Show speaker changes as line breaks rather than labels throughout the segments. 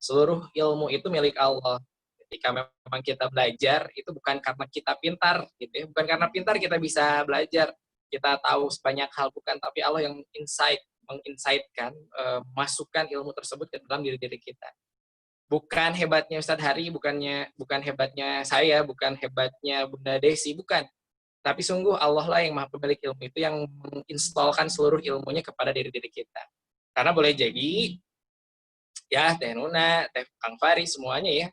Seluruh ilmu itu milik Allah. Ketika memang kita belajar, itu bukan karena kita pintar, gitu ya. Bukan karena pintar kita bisa belajar, kita tahu sebanyak hal, bukan. Tapi Allah yang menginsightkan, masukkan ilmu tersebut ke dalam diri kita. Bukan hebatnya Ustadz Hari, bukan hebatnya saya, bukan hebatnya Bunda Desi, bukan. Tapi sungguh Allah lah yang maha pemilik ilmu itu, yang menginstalkan seluruh ilmunya kepada diri kita. Karena boleh jadi, ya Teh Nuna, Teh Kang Fari, semuanya ya,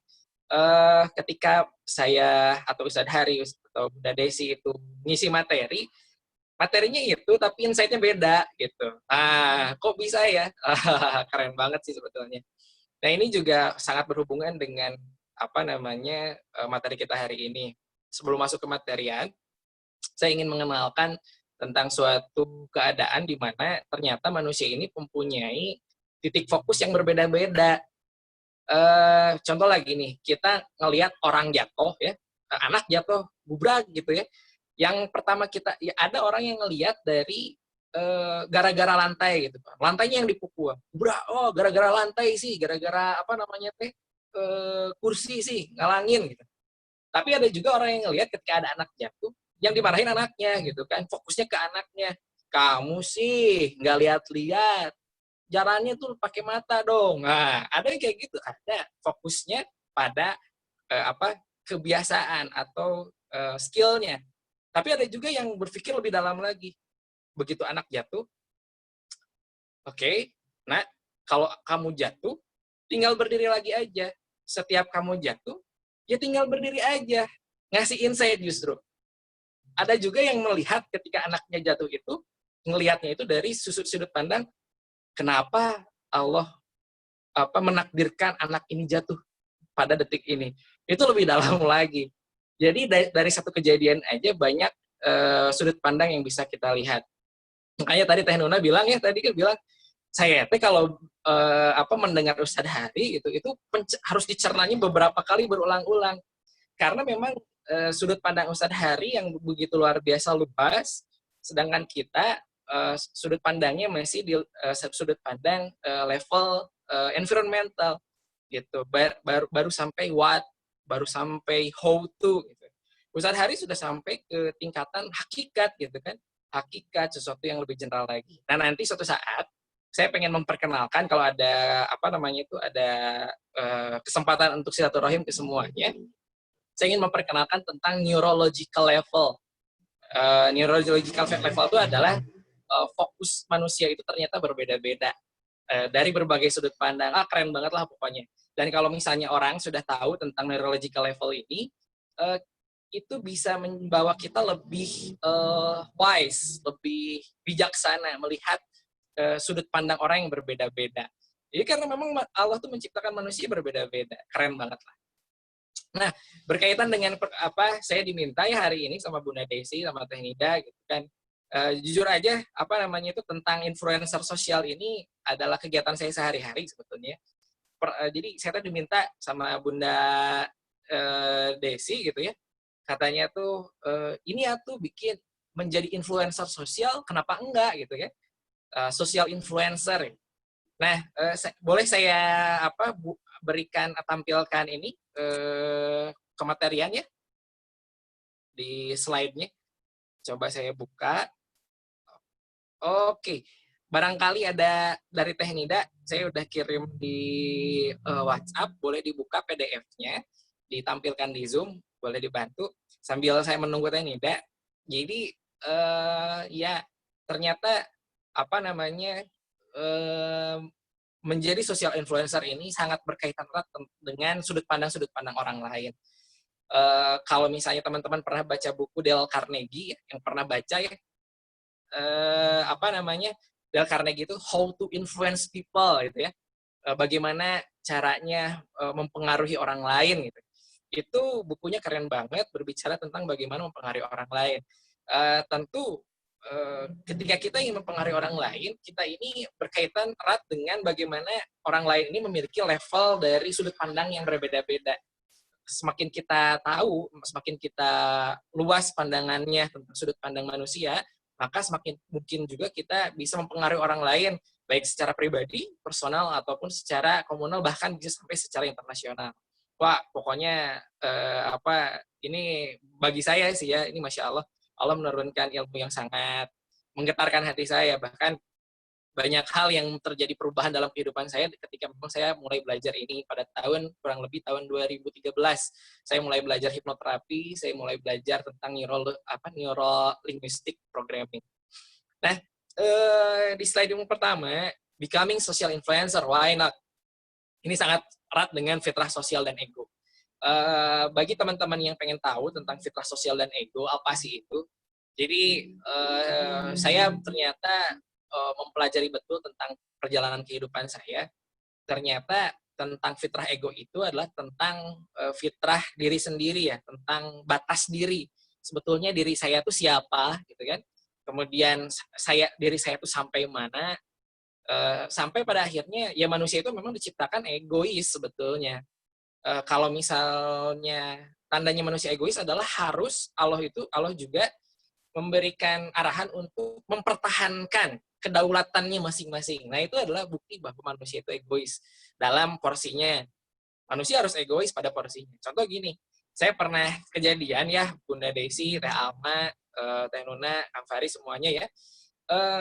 ketika saya atau Ustadz Hari atau Bunda Desi itu ngisi materinya itu tapi insight-nya beda gitu. Kok bisa ya? Keren banget sih sebetulnya. Nah, ini juga sangat berhubungan dengan apa namanya materi kita hari ini. Sebelum masuk ke materian, saya ingin mengenalkan tentang suatu keadaan di mana ternyata manusia ini mempunyai titik fokus yang berbeda-beda. Contoh lagi nih, kita ngelihat orang jatuh ya, anak jatuh gubrak gitu ya. Yang pertama ya ada orang yang ngelihat dari gara-gara lantai gitu, lantainya yang dipukul, oh gara-gara lantai sih, gara-gara apa namanya teh kursi sih ngalangin gitu. Tapi ada juga orang yang ngelihat ketika ada anak jatuh, yang dimarahin anaknya gitu kan, fokusnya ke anaknya. Kamu sih nggak lihat-lihat, jalannya tuh pakai mata dong. Nah, ada yang kayak gitu, ada fokusnya pada apa kebiasaan atau skillnya. Tapi ada juga yang berpikir lebih dalam lagi. Begitu anak jatuh, oke, nah kalau kamu jatuh, tinggal berdiri lagi aja. Setiap kamu jatuh, ya tinggal berdiri aja. Ngasih insight justru. Ada juga yang melihat ketika anaknya jatuh itu, ngelihatnya itu dari sudut pandang, kenapa Allah menakdirkan anak ini jatuh pada detik ini. Itu lebih dalam lagi. Jadi dari satu kejadian aja banyak sudut pandang yang bisa kita lihat. Makanya tadi Teh Nuna bilang ya, tadi kan bilang, saya teh kalau mendengar Ustadz Hari itu harus dicernanya beberapa kali berulang-ulang. Karena memang sudut pandang Ustadz Hari yang begitu luar biasa luas, sedangkan kita sudut pandangnya masih di sudut pandang level environmental gitu. Baru sampai what, baru sampai how to gitu. Ustadz Hari sudah sampai ke tingkatan hakikat gitu kan, hakikat sesuatu yang lebih general lagi. Nah, nanti suatu saat saya pengen memperkenalkan, kalau ada apa namanya itu ada kesempatan untuk silaturahim ke semuanya, saya ingin memperkenalkan tentang neurological level. Neurological level itu adalah fokus manusia itu ternyata berbeda-beda dari berbagai sudut pandang. Keren banget lah pokoknya. Dan kalau misalnya orang sudah tahu tentang neurological level ini, itu bisa membawa kita lebih wise, lebih bijaksana melihat sudut pandang orang yang berbeda-beda. Jadi karena memang Allah tuh menciptakan manusia berbeda-beda. Keren banget lah. Nah, berkaitan dengan apa saya diminta ya hari ini sama Bunda Desi sama Teh Nida gitu kan. Jujur aja apa namanya itu tentang influencer sosial ini adalah kegiatan saya sehari-hari sebetulnya. Jadi saya tuh diminta sama Bunda Desi gitu ya. Katanya tuh ini ya tuh bikin menjadi influencer sosial, kenapa enggak gitu ya. Social influencer. Nah, boleh saya berikan tampilkan ini kematerian ya di slide-nya. Coba saya buka. Oke, barangkali ada dari Teh Nida, saya udah kirim di WhatsApp, boleh dibuka PDF-nya, ditampilkan di Zoom, boleh dibantu sambil saya menunggu Teh Nida. Jadi ya ternyata apa namanya menjadi social influencer ini sangat berkaitan erat dengan sudut pandang orang lain. Kalau misalnya teman-teman pernah baca buku Dale Carnegie, yang pernah baca ya, Dale Carnegie itu How to Influence People gitu ya, bagaimana caranya mempengaruhi orang lain gitu. Itu bukunya keren banget, berbicara tentang bagaimana mempengaruhi orang lain. Tentu ketika kita ingin mempengaruhi orang lain, kita ini berkaitan erat dengan bagaimana orang lain ini memiliki level dari sudut pandang yang berbeda-beda. Semakin kita tahu, semakin kita luas pandangannya tentang sudut pandang manusia, maka semakin mungkin juga kita bisa mempengaruhi orang lain baik secara pribadi, personal, ataupun secara komunal, bahkan bisa sampai secara internasional. Wah, pokoknya ini bagi saya sih ya, ini Masya Allah, Allah menurunkan ilmu yang sangat menggetarkan hati saya. Bahkan banyak hal yang terjadi perubahan dalam kehidupan saya ketika memang saya mulai belajar ini pada kurang lebih tahun 2013. Saya mulai belajar hipnoterapi, saya mulai belajar tentang neuro linguistic programming. Nah, di slide yang pertama, becoming social influencer, why not? Ini sangat erat dengan fitrah sosial dan ego. Bagi teman-teman yang pengen tahu tentang fitrah sosial dan ego, apa sih itu? Jadi saya ternyata mempelajari betul tentang perjalanan kehidupan saya. Ternyata tentang fitrah ego itu adalah tentang fitrah diri sendiri ya, tentang batas diri. Sebetulnya diri saya itu siapa, gitu kan? Kemudian diri saya itu sampai mana? Sampai pada akhirnya ya manusia itu memang diciptakan egois sebetulnya. Kalau misalnya tandanya manusia egois adalah Allah juga memberikan arahan untuk mempertahankan kedaulatannya masing-masing. Nah, itu adalah bukti bahwa manusia itu egois dalam porsinya. Manusia harus egois pada porsinya. Contoh gini, saya pernah kejadian ya, Bunda Desi, Teh Alma, Teh Nuna, Kang Fari, semuanya ya.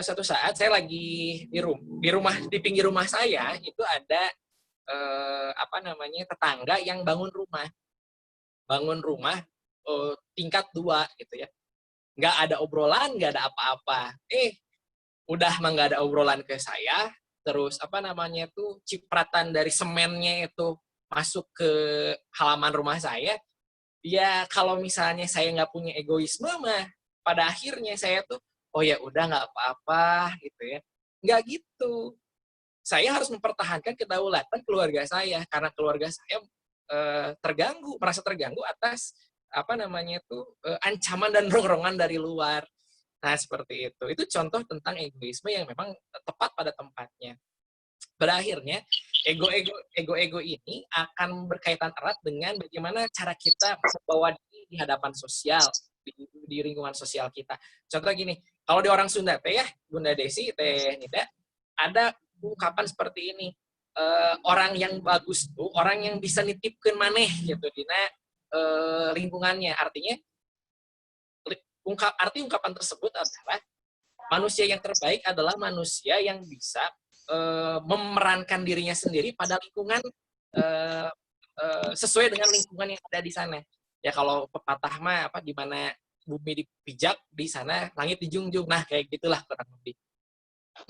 Suatu saat saya lagi di pinggir rumah saya itu ada tetangga yang bangun rumah tingkat 2 gitu ya, nggak ada obrolan, nggak ada apa-apa. Udah nggak ada obrolan ke saya, terus cipratan dari semennya itu masuk ke halaman rumah saya. Ya kalau misalnya saya nggak punya egoisme mah, pada akhirnya saya tuh, oh ya udah nggak apa-apa gitu ya. Nggak gitu. Saya harus mempertahankan kedaulatan keluarga saya, karena keluarga saya merasa terganggu atas ancaman dan ronrongan dari luar. Nah, seperti itu. Itu contoh tentang egoisme yang memang tepat pada tempatnya. Pada akhirnya, ego-ego ini akan berkaitan erat dengan bagaimana cara kita membawa diri di hadapan sosial, di lingkungan sosial kita. Contoh gini, kalau di orang Sunda teh ya, Bunda Desi, Teh Nida, ada ungkapan seperti ini. Orang yang bagus tuh, orang yang bisa nitipkeun maneh gitu dina lingkungannya. Artinya arti ungkapan tersebut adalah manusia yang terbaik adalah manusia yang bisa memerankan dirinya sendiri pada lingkungan sesuai dengan lingkungan yang ada di sana. Ya kalau pepatah mah di mana bumi dipijak, di sana langit dijunjung. Nah, kayak gitulah kurang lebih.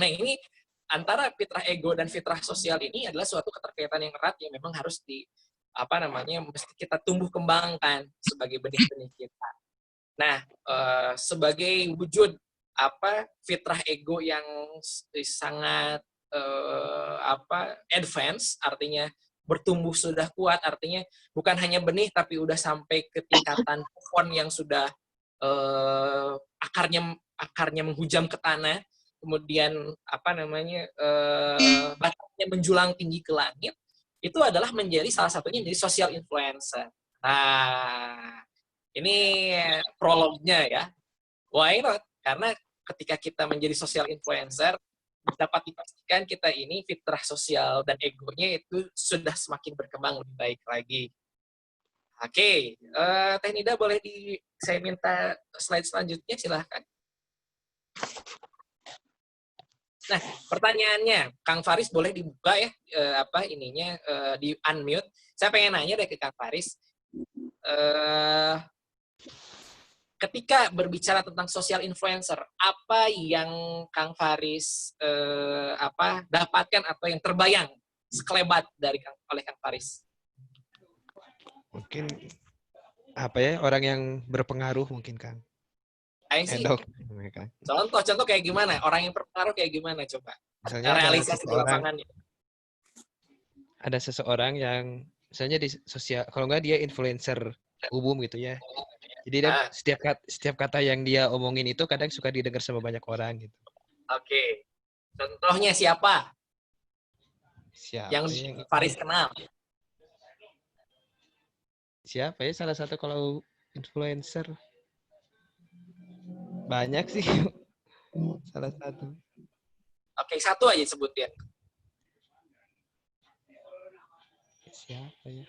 Nah, ini antara fitrah ego dan fitrah sosial ini adalah suatu keterkaitan yang erat yang memang harus mesti kita tumbuh kembangkan sebagai benih-benih kita. Nah, sebagai wujud fitrah ego yang sangat advance, artinya bertumbuh sudah kuat, artinya bukan hanya benih tapi udah sampai ke tingkatan pohon yang sudah akarnya menghujam ke tanah, kemudian batangnya menjulang tinggi ke langit, itu adalah menjadi salah satunya menjadi social influencer. Nah, ini prolognya ya. Why not? Karena ketika kita menjadi social influencer, dapat dipastikan kita ini fitrah sosial dan egonya itu sudah semakin berkembang lebih baik lagi. Oke, Teh Nida boleh saya minta slide selanjutnya, silahkan. Nah, pertanyaannya, Kang Faris boleh dibuka ya, di unmute. Saya pengen nanya deh ke Kang Faris. Ketika berbicara tentang social influencer, apa yang Kang Faris dapatkan atau yang terbayang sekelebat oleh Kang Faris?
Mungkin orang yang berpengaruh mungkin, Kang.
Contoh kayak gimana? Orang yang berpengaruh kayak gimana coba?
Misalnya
realisasi di lapangannya.
Ada seseorang yang misalnya di sosial, kalau nggak dia influencer umum gitu ya. Jadi dia setiap kata yang dia omongin itu kadang suka didengar sama banyak orang gitu.
Oke. Contohnya siapa? Yang Faris kenal?
Siapa ya salah satu kalau influencer? Banyak sih. Salah satu.
Oke, satu aja sebutin.
Siapa ya?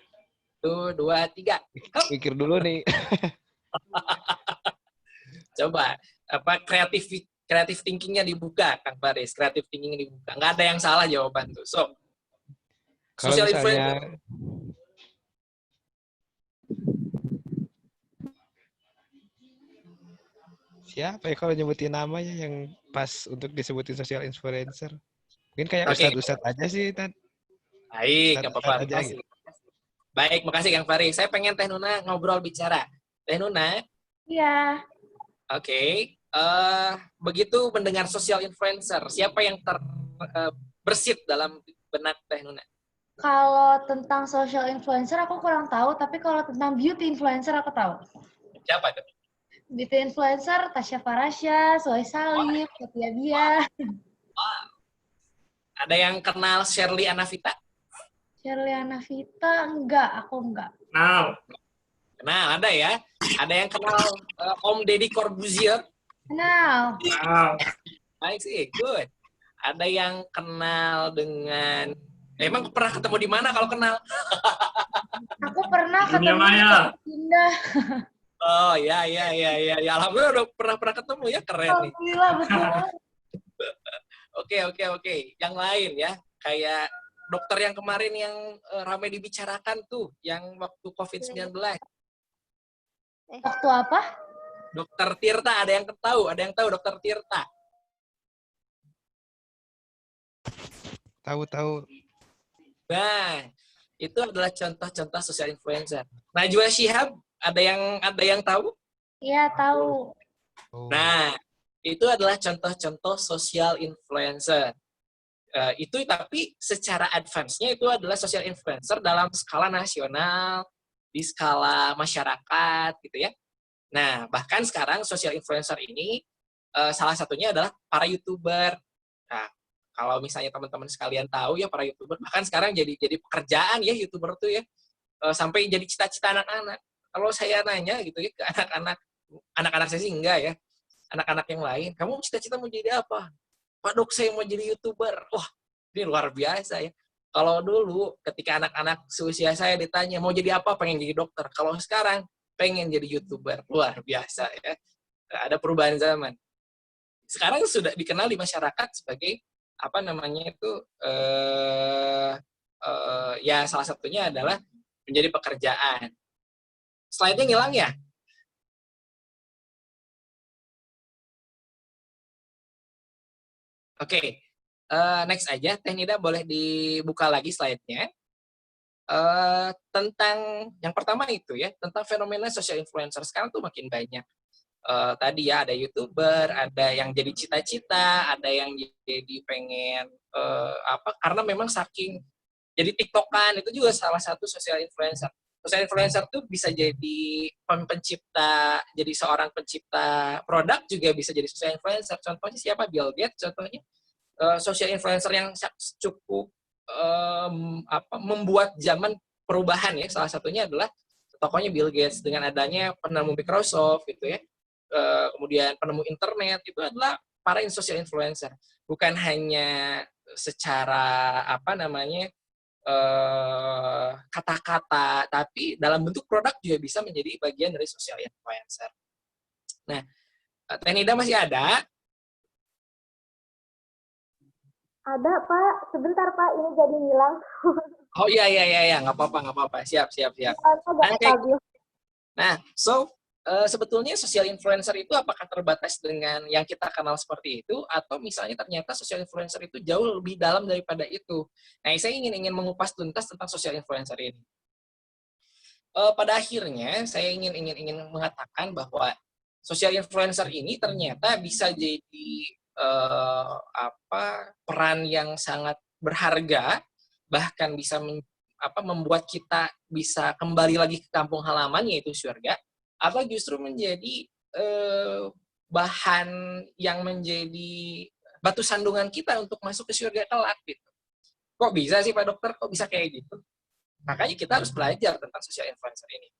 1, 2, 3.
Pikir dulu nih.
Coba apa kreatif thinkingnya dibuka, Kang Faris. Kreatif thinkingnya dibuka. Nggak ada yang salah jawaban tuh. So,
Kalau
social
misalnya
influencer.
siapa ya kalau nyebutin namanya yang pas untuk disebutin social influencer? Mungkin kayak
Oke,
Ustadz aja sih, Tan.
baik, nggak apa-apa.
Ustadz aja
Makasih.
gitu.
Baik, makasih Kang Faris. Saya pengen Teh Nuna ngobrol bicara. Teh Nuna,
Iya.
oke. Begitu mendengar social influencer, siapa yang bersit dalam benak Teh Nuna?
Kalau tentang social influencer aku kurang tahu, tapi kalau tentang beauty influencer aku tahu.
Siapa tuh?
Beauty influencer Tasya Farasya, Zoe Salim, Fatia Bia,
Ada yang kenal Shirley Anavita?
Shirley Anavita, aku enggak.
Kenal, ada ya. Ada yang kenal Om Deddy Corbuzier?
Kenal.
Baik sih, good. Ada yang kenal dengan... Emang pernah ketemu di mana kalau kenal?
Aku pernah
Dunia
ketemu
maya.
di Indah.
Oh, ya. Alhamdulillah udah pernah ketemu ya, keren nih.
Alhamdulillah, betul.
Oke. Yang lain ya, kayak dokter yang kemarin yang ramai dibicarakan tuh, yang waktu COVID-19.
Waktu apa?
Dokter Tirta, ada yang tahu Dokter Tirta?
Tahu.
Nah, itu adalah contoh-contoh social influencer. Najwa Shihab, ada yang tahu?
Iya, tahu.
Oh.
Nah, itu adalah contoh-contoh social influencer. Itu tapi secara advance-nya itu adalah social influencer dalam skala nasional, di skala masyarakat gitu ya. Nah, bahkan sekarang social influencer ini salah satunya adalah para YouTuber. Nah, kalau misalnya teman-teman sekalian tahu ya para YouTuber, bahkan sekarang jadi pekerjaan ya YouTuber tuh ya, sampai jadi cita-cita anak-anak. Kalau saya nanya gitu ya ke anak-anak saya sih enggak ya, anak-anak yang lain, kamu cita-cita mau jadi apa? Pak Dok, saya mau jadi YouTuber. Wah, ini luar biasa ya. Kalau dulu ketika anak-anak seusia saya ditanya mau jadi apa, pengen jadi dokter. Kalau sekarang pengen jadi YouTuber. Luar biasa ya. Ada perubahan zaman. Sekarang sudah dikenal di masyarakat sebagai apa namanya itu ya salah satunya adalah menjadi pekerjaan. Slide-nya ngilang ya? Oke, next aja. Teh Nida boleh dibuka lagi slide-nya. Tentang yang pertama itu ya, tentang fenomena social influencer sekarang tuh makin banyak. Tadi ya ada YouTuber, ada yang jadi cita-cita, ada yang jadi pengen karena memang saking jadi TikTokan itu juga salah satu social influencer. Social influencer tuh bisa jadi pencipta, jadi seorang pencipta produk juga bisa jadi social influencer. Contohnya siapa? Bill Gates contohnya. Social influencer yang cukup membuat zaman perubahan ya. Salah satunya adalah tokohnya Bill Gates dengan adanya penemu Microsoft gitu ya. Kemudian penemu internet itu adalah para social influencer. Bukan hanya secara kata-kata, tapi dalam bentuk produk juga bisa menjadi bagian dari social influencer. Nah, Teh Nida masih ada?
Ada, Pak. Sebentar, Pak. Ini jadi hilang.
Oh iya, nggak apa-apa. Siap. Nah, sebetulnya social influencer itu apakah terbatas dengan yang kita kenal seperti itu, atau misalnya ternyata social influencer itu jauh lebih dalam daripada itu? Nah, saya ingin mengupas tuntas tentang social influencer ini. Pada akhirnya, saya ingin mengatakan bahwa social influencer ini ternyata bisa jadi peran yang sangat berharga, bahkan bisa membuat kita bisa kembali lagi ke kampung halaman, yaitu surga, atau justru menjadi bahan yang menjadi batu sandungan kita untuk masuk ke surga kelak gitu. Kok bisa sih Pak Dokter? Kok bisa kayak gitu? Makanya kita harus belajar tentang social influencer ini.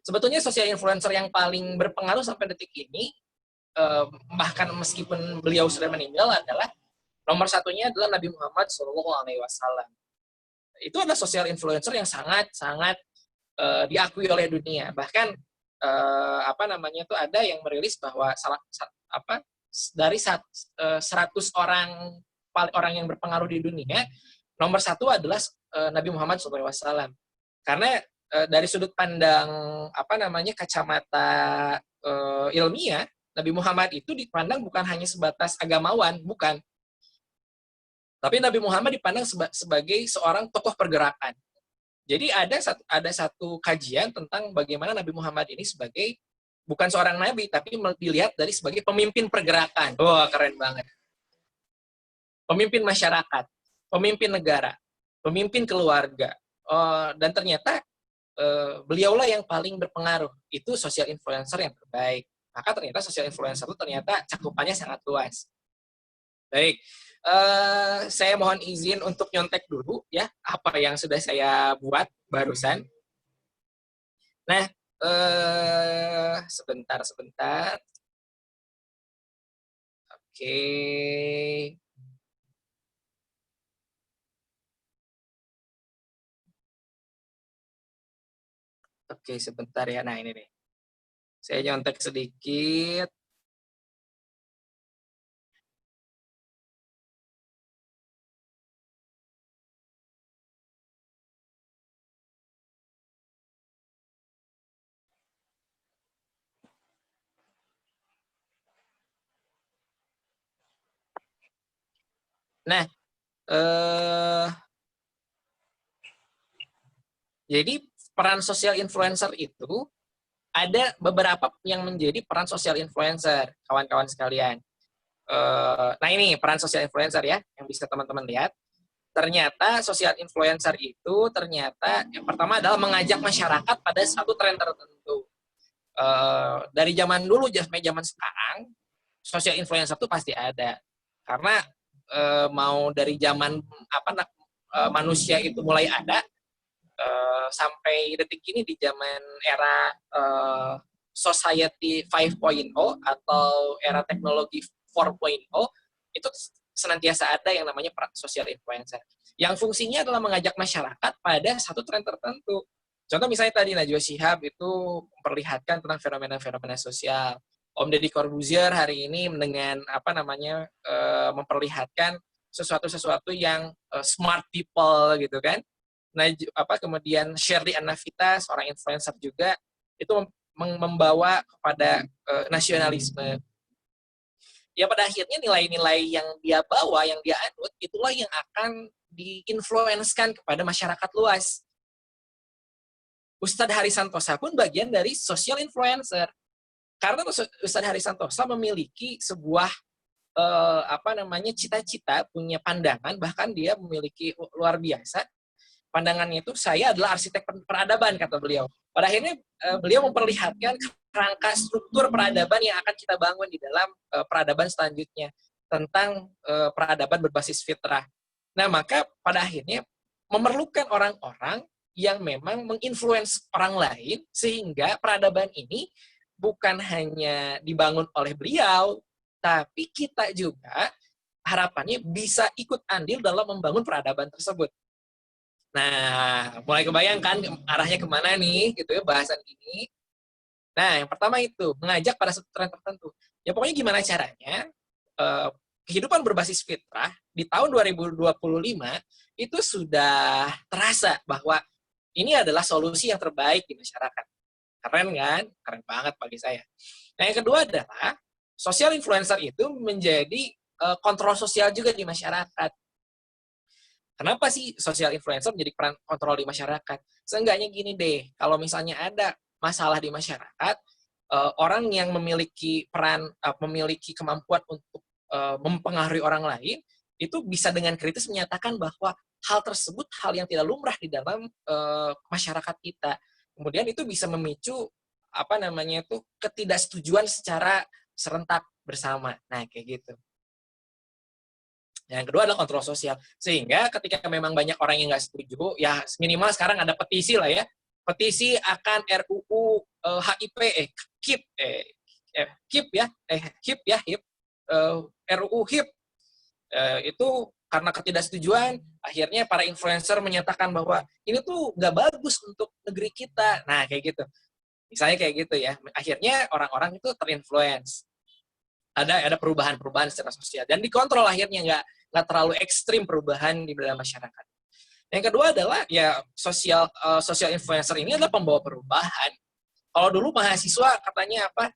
Sebetulnya social influencer yang paling berpengaruh sampai detik ini, bahkan meskipun beliau sudah meninggal, adalah Nomor satunya adalah Nabi Muhammad SAW. Itu adalah social influencer yang sangat diakui oleh dunia. Bahkan ada yang merilis bahwa dari 100 orang yang berpengaruh di dunia, nomor satu adalah Nabi Muhammad SAW. Karena dari sudut pandang kacamata ilmiah, Nabi Muhammad itu dipandang bukan hanya sebatas agamawan, bukan. Tapi Nabi Muhammad dipandang sebagai seorang tokoh pergerakan. Jadi ada satu kajian tentang bagaimana Nabi Muhammad ini sebagai bukan seorang nabi, tapi dilihat dari sebagai pemimpin pergerakan. Wah, keren banget. Pemimpin masyarakat, pemimpin negara, pemimpin keluarga. Dan ternyata beliaulah yang paling berpengaruh. Itu social influencer yang terbaik. Maka ternyata social influencer itu ternyata cakupannya sangat luas. Baik. Saya mohon izin untuk nyontek dulu ya apa yang sudah saya buat barusan. Nah, sebentar. Oke. Oke, sebentar ya. Nah, ini nih. Saya nyontek sedikit. Nah, jadi peran social influencer itu ada beberapa yang menjadi peran social influencer, kawan-kawan sekalian. Nah ini peran social influencer ya, yang bisa teman-teman lihat. Ternyata social influencer itu ternyata yang pertama adalah mengajak masyarakat pada satu tren tertentu. Dari zaman dulu sampai zaman sekarang, social influencer itu pasti ada. Karena mau dari zaman manusia itu mulai ada sampai detik ini di zaman era society 5.0 atau era teknologi 4.0 itu senantiasa ada yang namanya social influencer. Yang fungsinya adalah mengajak masyarakat pada satu tren tertentu. Contoh misalnya tadi Najwa Shihab itu memperlihatkan tentang fenomena-fenomena sosial. Om Deddy Corbuzier hari ini dengan memperlihatkan sesuatu yang smart people gitu kan. Nah, kemudian Shirley Anavita, seorang influencer juga, itu membawa kepada nasionalisme. Ya pada akhirnya nilai-nilai yang dia bawa, yang dia anut, itulah yang akan diinfluenskan kepada masyarakat luas. Ustadz Hari Santosa pun bagian dari social influencer. Karena Ustadz Hari Santosa memiliki sebuah cita-cita, punya pandangan, bahkan dia memiliki luar biasa. Pandangannya itu, saya adalah arsitek peradaban, kata beliau. Pada akhirnya beliau memperlihatkan kerangka struktur peradaban yang akan kita bangun di dalam peradaban selanjutnya, tentang peradaban berbasis fitrah. Nah, maka pada akhirnya memerlukan orang-orang yang memang menginfluence orang lain, sehingga peradaban ini bukan hanya dibangun oleh beliau, tapi kita juga harapannya bisa ikut andil dalam membangun peradaban tersebut. Nah, mulai kebayangkan arahnya kemana nih, gitu ya, bahasan ini. Nah, yang pertama itu, mengajak pada satu tren tertentu. Ya pokoknya gimana caranya, kehidupan berbasis fitrah di tahun 2025 itu sudah terasa bahwa ini adalah solusi yang terbaik di masyarakat. Keren kan? Keren banget bagi saya. Nah, yang kedua adalah, social influencer itu menjadi kontrol sosial juga di masyarakat. Kenapa sih social influencer menjadi peran kontrol di masyarakat? Seenggaknya gini deh, kalau misalnya ada masalah di masyarakat, orang yang memiliki peran, memiliki kemampuan untuk mempengaruhi orang lain, itu bisa dengan kritis menyatakan bahwa hal tersebut hal yang tidak lumrah di dalam masyarakat kita. Kemudian itu bisa memicu ketidaksetujuan secara serentak bersama. Nah, kayak gitu. Yang kedua adalah kontrol sosial. Sehingga ketika memang banyak orang yang nggak setuju, ya minimal sekarang ada petisi lah ya. Petisi akan RUU HIP, HIP, RUU HIP. Itu karena ketidaksetujuan, akhirnya para influencer menyatakan bahwa ini tuh nggak bagus untuk negeri kita. Nah, kayak gitu. Misalnya kayak gitu ya. Akhirnya orang-orang itu terinfluence. Ada perubahan-perubahan secara sosial. Dan dikontrol akhirnya, nggak terlalu ekstrim perubahan di dalam masyarakat. Yang kedua adalah ya social influencer ini adalah pembawa perubahan. Kalau dulu mahasiswa katanya apa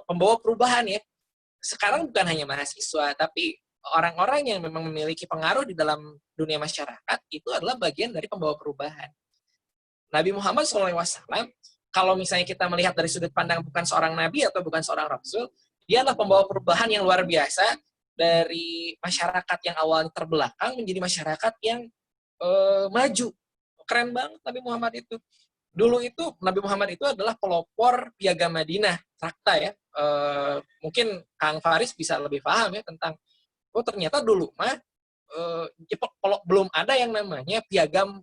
pembawa perubahan ya. Sekarang bukan hanya mahasiswa, tapi orang-orang yang memang memiliki pengaruh di dalam dunia masyarakat itu adalah bagian dari pembawa perubahan. Nabi Muhammad SAW, kalau misalnya kita melihat dari sudut pandang bukan seorang nabi atau bukan seorang rasul, dia adalah pembawa perubahan yang luar biasa dari masyarakat yang awalnya terbelakang menjadi masyarakat yang maju. Keren banget Nabi Muhammad itu. Dulu itu Nabi Muhammad itu adalah pelopor piagam Madinah, Trakta ya. Mungkin Kang Faris bisa lebih paham ya tentang ternyata dulu mah belum ada yang namanya piagam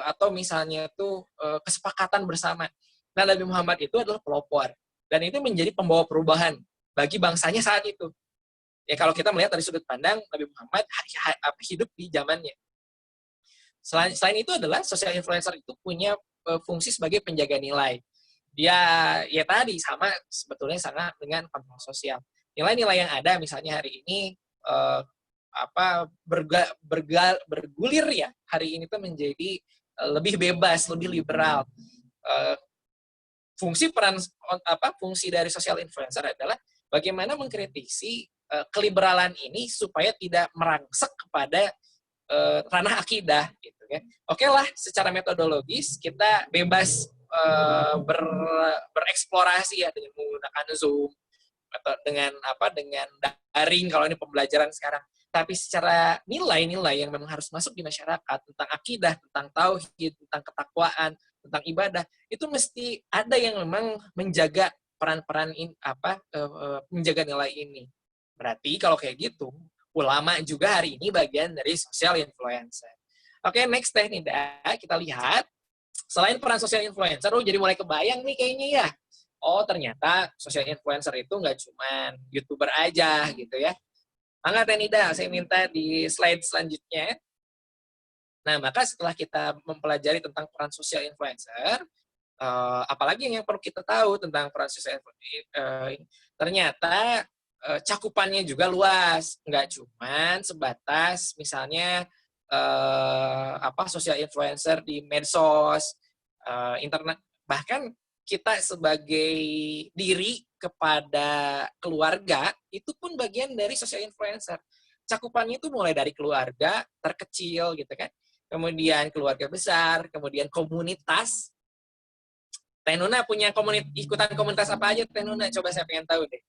atau misalnya itu kesepakatan bersama. Nah, Nabi Muhammad itu adalah pelopor dan itu menjadi pembawa perubahan bagi bangsanya saat itu. Ya kalau kita melihat dari sudut pandang Nabi Muhammad hidup di zamannya. Selain itu adalah social influencer itu punya fungsi sebagai penjaga nilai. Ya tadi sama sebetulnya sangat dengan kontrol sosial. Nilai-nilai yang ada misalnya hari ini bergulir ya hari ini tuh menjadi lebih bebas, lebih liberal. Fungsi dari social influencer adalah bagaimana mengkritisi keliberalan ini supaya tidak merangsek kepada ranah akidah gitu ya. Oke lah, secara metodologis kita bebas bereksplorasi ya dengan menggunakan Zoom atau dengan daring kalau ini pembelajaran sekarang. Tapi secara nilai-nilai yang memang harus masuk di masyarakat tentang akidah, tentang tauhid, tentang ketakwaan, tentang ibadah, itu mesti ada yang memang menjaga peran-peran menjaga nilai ini. Berarti kalau kayak gitu, ulama juga hari ini bagian dari social influencer. Oke, next teh Nida, kita lihat. Selain peran social influencer, jadi mulai kebayang nih kayaknya ya. Oh, ternyata social influencer itu nggak cuma YouTuber aja gitu ya. Maka Teh Nida, saya minta di slide selanjutnya. Nah, maka setelah kita mempelajari tentang peran social influencer, apalagi yang perlu kita tahu tentang peran social influencer, ternyata cakupannya juga luas, nggak cuma sebatas misalnya social influencer di medsos, internet, bahkan kita sebagai diri kepada keluarga itu pun bagian dari social influencer. Cakupannya itu mulai dari keluarga terkecil gitu kan, kemudian keluarga besar, kemudian komunitas. Teh Nuna punya ikutan komunitas apa aja Teh Nuna? Coba saya pengen tahu deh.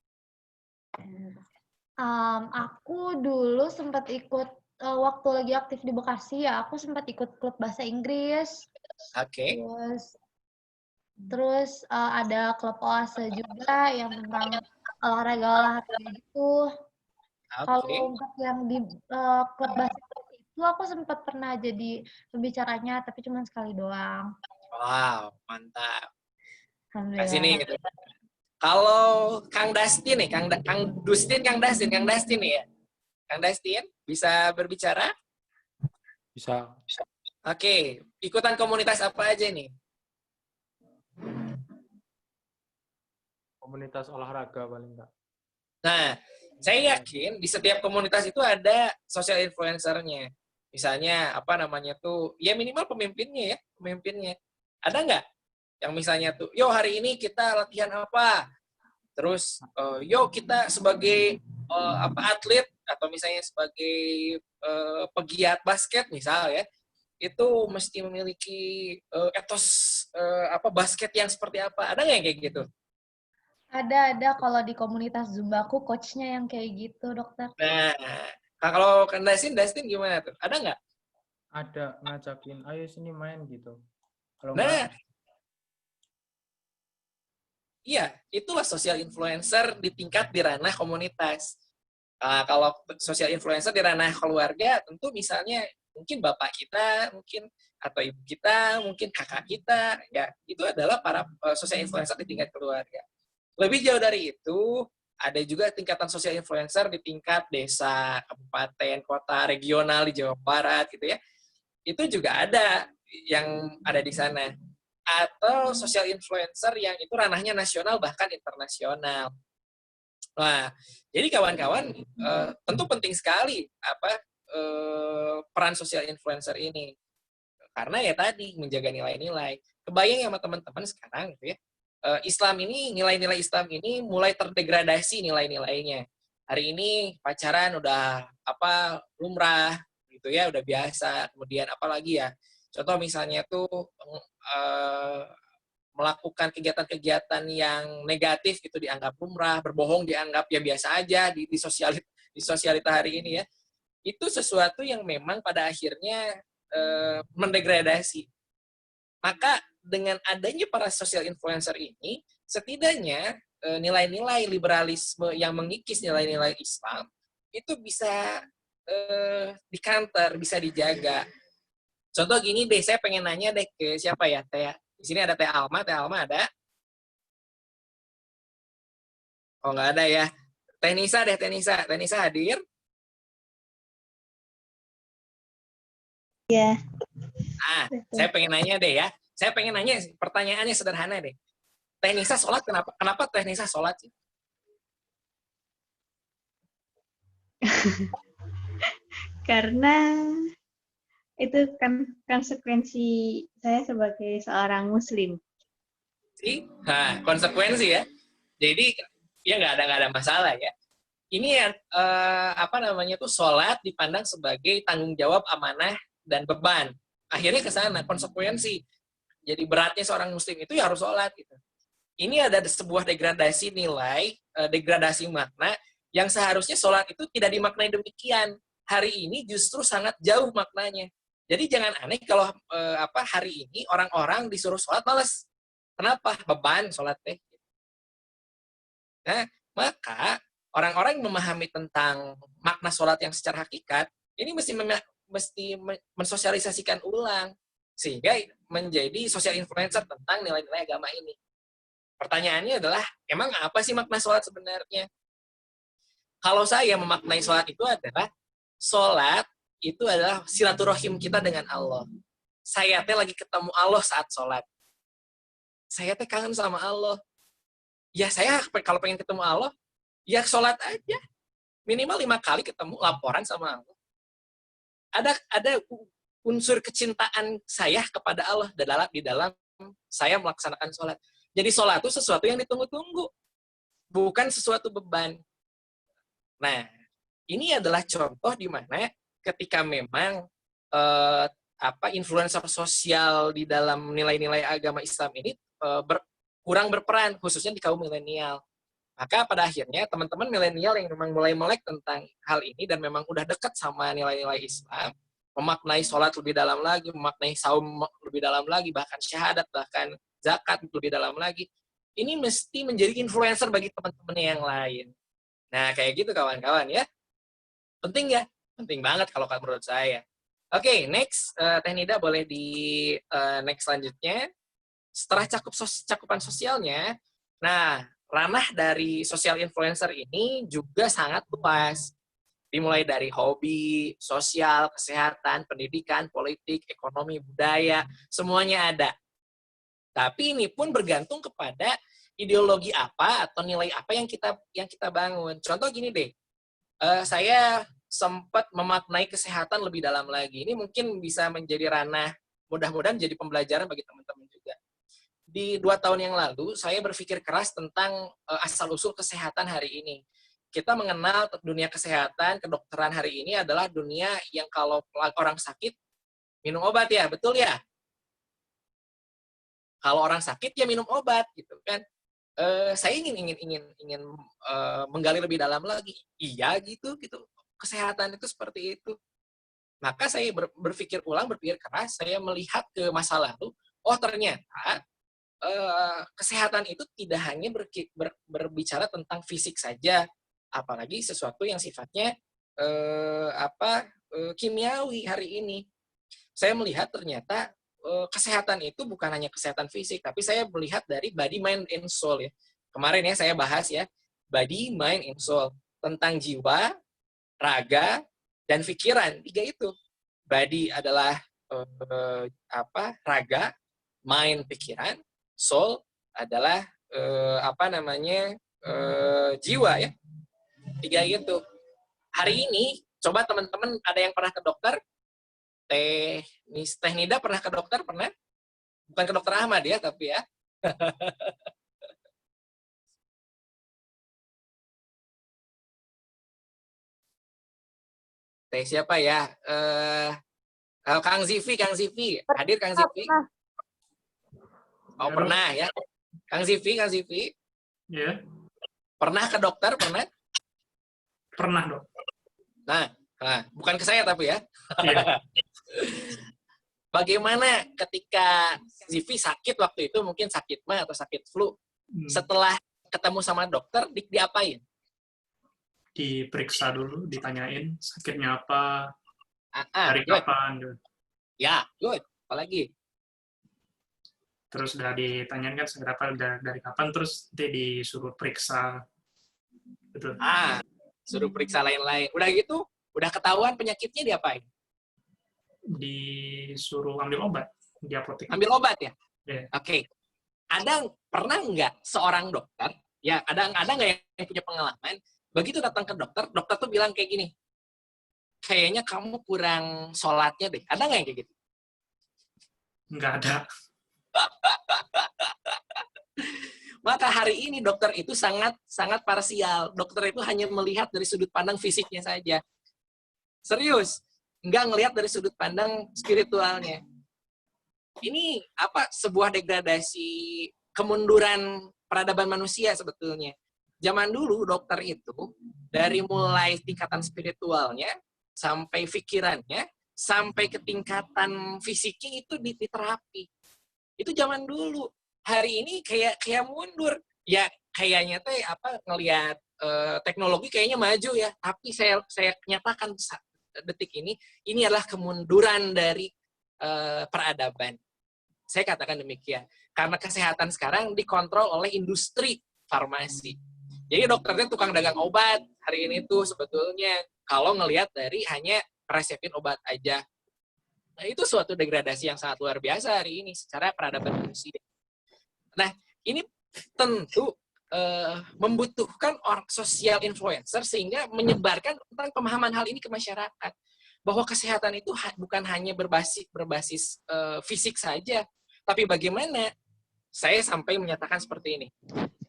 Aku dulu sempat ikut waktu lagi aktif di Bekasi ya, aku sempat ikut klub bahasa Inggris.
Oke.
Terus ada klub Oase juga yang tentang olahraga gitu. Kalau untuk yang di klub bahasa Inggris itu aku sempat pernah jadi pembicaranya, tapi cuma sekali doang.
Wow, mantap.
Alhamdulillah.
Sini gitu. Kalau Kang Dustin nih, Kang Dustin nih ya. Kang Dustin bisa berbicara?
Bisa.
Oke, ikutan komunitas apa aja nih?
Komunitas olahraga paling enggak.
Nah, saya yakin di setiap komunitas itu ada social influencer-nya. Misalnya ya minimal pemimpinnya. Ada nggak? Yang misalnya tuh, yo hari ini kita latihan apa? Terus, yo kita sebagai atlet atau misalnya sebagai pegiat basket misal ya, itu mesti memiliki etos basket yang seperti apa? Ada nggak yang kayak gitu?
Ada kalau di komunitas Zumba aku coachnya yang kayak gitu, dokter.
Nah, kalau kan Dustin gimana tuh? Ada nggak?
Ada, ngajakin, ayo sini main gitu. Kalau
enggak, iya, itulah social influencer di tingkat di ranah komunitas. Kalau social influencer di ranah keluarga, tentu misalnya mungkin bapak kita, mungkin atau ibu kita, mungkin kakak kita, ya itu adalah para social influencer di tingkat keluarga. Lebih jauh dari itu, ada juga tingkatan social influencer di tingkat desa, kabupaten, kota, regional di Jawa Barat gitu ya. Itu juga ada yang ada di sana. Atau social influencer yang itu ranahnya nasional bahkan internasional. Nah, jadi kawan-kawan tentu penting sekali peran social influencer ini. Karena ya tadi menjaga nilai-nilai. Kebayang ya sama teman-teman sekarang gitu ya. Islam ini, nilai-nilai Islam ini mulai terdegradasi nilai-nilainya. Hari ini pacaran udah lumrah gitu ya, udah biasa. Kemudian apalagi ya? Contoh misalnya tuh melakukan kegiatan-kegiatan yang negatif gitu dianggap lumrah, berbohong dianggap ya biasa aja di sosialita hari ini ya. Itu sesuatu yang memang pada akhirnya mendegradasi. Maka dengan adanya para social influencer ini, setidaknya nilai-nilai liberalisme yang mengikis nilai-nilai Islam itu bisa di-counter, bisa dijaga. Contoh gini deh, saya pengen nanya deh ke siapa ya, Teh? Di sini ada Teh Alma ada? Oh, nggak ada ya. Teh Nisa deh, Teh Nisa hadir?
Iya.
Nah, saya pengen nanya deh ya. Saya pengen nanya, pertanyaannya sederhana deh. Teh Nisa sholat kenapa Teh Nisa sholat sih?
Karena itu kan konsekuensi saya sebagai seorang muslim.
Nah, konsekuensi ya. Jadi ya nggak ada masalah ya. Ini ya sholat dipandang sebagai tanggung jawab, amanah dan beban. Akhirnya ke sana konsekuensi. Jadi beratnya seorang muslim itu ya harus sholat gitu. Ini ada sebuah degradasi nilai, degradasi makna yang seharusnya sholat itu tidak dimaknai demikian. Hari ini justru sangat jauh maknanya. Jadi jangan aneh kalau hari ini orang-orang disuruh sholat malas. Kenapa? Beban sholat teh. Nah, maka orang-orang yang memahami tentang makna sholat yang secara hakikat, ini mesti mensosialisasikan ulang. Sehingga menjadi social influencer tentang nilai-nilai agama ini. Pertanyaannya adalah, emang apa sih makna sholat sebenarnya? Kalau saya memaknai sholat itu adalah silaturahim kita dengan Allah. Saya teh lagi ketemu Allah saat sholat. Saya teh kangen sama Allah. Ya saya kalau pengen ketemu Allah, ya sholat aja. Minimal 5 kali ketemu, laporan sama Allah. Ada unsur kecintaan saya kepada Allah di dalam saya melaksanakan sholat. Jadi sholat itu sesuatu yang ditunggu-tunggu. Bukan sesuatu beban. Nah, ini adalah contoh di mana ketika memang influencer sosial di dalam nilai-nilai agama Islam ini kurang berperan, khususnya di kaum milenial. Maka pada akhirnya teman-teman milenial yang memang mulai melek tentang hal ini dan memang udah dekat sama nilai-nilai Islam, memaknai sholat lebih dalam lagi, memaknai saum lebih dalam lagi, bahkan syahadat, bahkan zakat lebih dalam lagi, ini mesti menjadi influencer bagi teman-teman yang lain. Nah, kayak gitu kawan-kawan ya. Penting ya? Penting banget kalau menurut saya. Oke, next. Teh Nida boleh di next selanjutnya. Setelah cakupan sosialnya, nah, ranah dari social influencer ini juga sangat luas. Dimulai dari hobi, sosial, kesehatan, pendidikan, politik, ekonomi, budaya, semuanya ada. Tapi ini pun bergantung kepada ideologi apa atau nilai apa yang kita bangun. Contoh gini deh, saya sempat memaknai kesehatan lebih dalam lagi. Ini mungkin bisa menjadi ranah, mudah-mudahan jadi pembelajaran bagi teman-teman juga. Di 2 tahun yang lalu, saya berpikir keras tentang asal-usul kesehatan hari ini. Kita mengenal dunia kesehatan, kedokteran hari ini adalah dunia yang kalau orang sakit, minum obat ya, betul ya? Kalau orang sakit ya minum obat gitu kan. Saya ingin menggali lebih dalam lagi. Iya gitu. Kesehatan itu seperti itu. Maka saya berpikir keras, saya melihat ke masa lalu. Oh ternyata kesehatan itu tidak hanya berbicara tentang fisik saja, apalagi sesuatu yang sifatnya kimiawi hari ini. Saya melihat ternyata kesehatan itu bukan hanya kesehatan fisik, tapi saya melihat dari body, mind, and soul ya. Kemarin ya saya bahas ya, Body, mind, and soul. Tentang jiwa, raga, dan pikiran. 3 itu. Body adalah raga, mind, pikiran, soul adalah jiwa ya. 3 itu. Hari ini coba teman-teman ada yang pernah ke dokter? Teh Nida pernah ke dokter? Pernah? Bukan ke dokter Ahmad ya, tapi ya. Teh siapa ya? Kang Zivi. Hadir Kang Zivi? Oh, pernah ya. Kang Zivi.
Iya.
Pernah ke dokter? Pernah?
Pernah, Dok.
Nah, bukan ke saya tapi ya.
Iya.
Bagaimana ketika Zivi sakit waktu itu, mungkin sakit mah atau sakit flu, setelah ketemu sama dokter, diapain?
Diperiksa dulu, ditanyain sakitnya apa, dari
good.
kapan. Gitu.
Ya, good. Apalagi?
Terus udah ditanyain kan sakit apa, dari kapan, terus disuruh periksa. Gitu.
Suruh periksa lain-lain. Udah gitu, udah ketahuan penyakitnya diapain?
Disuruh ambil obat di apotek.
Ambil obat ya?
Yeah.
Oke. Pernah nggak seorang dokter, ya ada nggak yang punya pengalaman, begitu datang ke dokter tuh bilang kayak gini, kayaknya kamu kurang sholatnya deh. Ada nggak yang kayak gitu?
Nggak ada.
Maka hari ini dokter itu sangat parsial. Dokter itu hanya melihat dari sudut pandang fisiknya saja. Serius, nggak ngelihat dari sudut pandang spiritualnya. Ini sebuah degradasi, kemunduran peradaban manusia sebetulnya. Zaman dulu dokter itu dari mulai tingkatan spiritualnya sampai pikirannya sampai ke tingkatan fisiknya itu diterapi. Itu zaman dulu. Hari ini kayak mundur. Ya kayaknya ngelihat teknologi kayaknya maju ya. Tapi saya nyatakan detik ini adalah kemunduran dari peradaban. Saya katakan demikian. Karena kesehatan sekarang dikontrol oleh industri farmasi. Jadi dokternya tukang dagang obat hari ini tuh sebetulnya kalau ngelihat dari hanya resepin obat aja. Nah, itu suatu degradasi yang sangat luar biasa hari ini secara peradaban manusia. Nah, ini tentu membutuhkan orang sosial influencer sehingga menyebarkan tentang pemahaman hal ini ke masyarakat. Bahwa kesehatan itu bukan hanya berbasis fisik saja, tapi bagaimana saya sampai menyatakan seperti ini.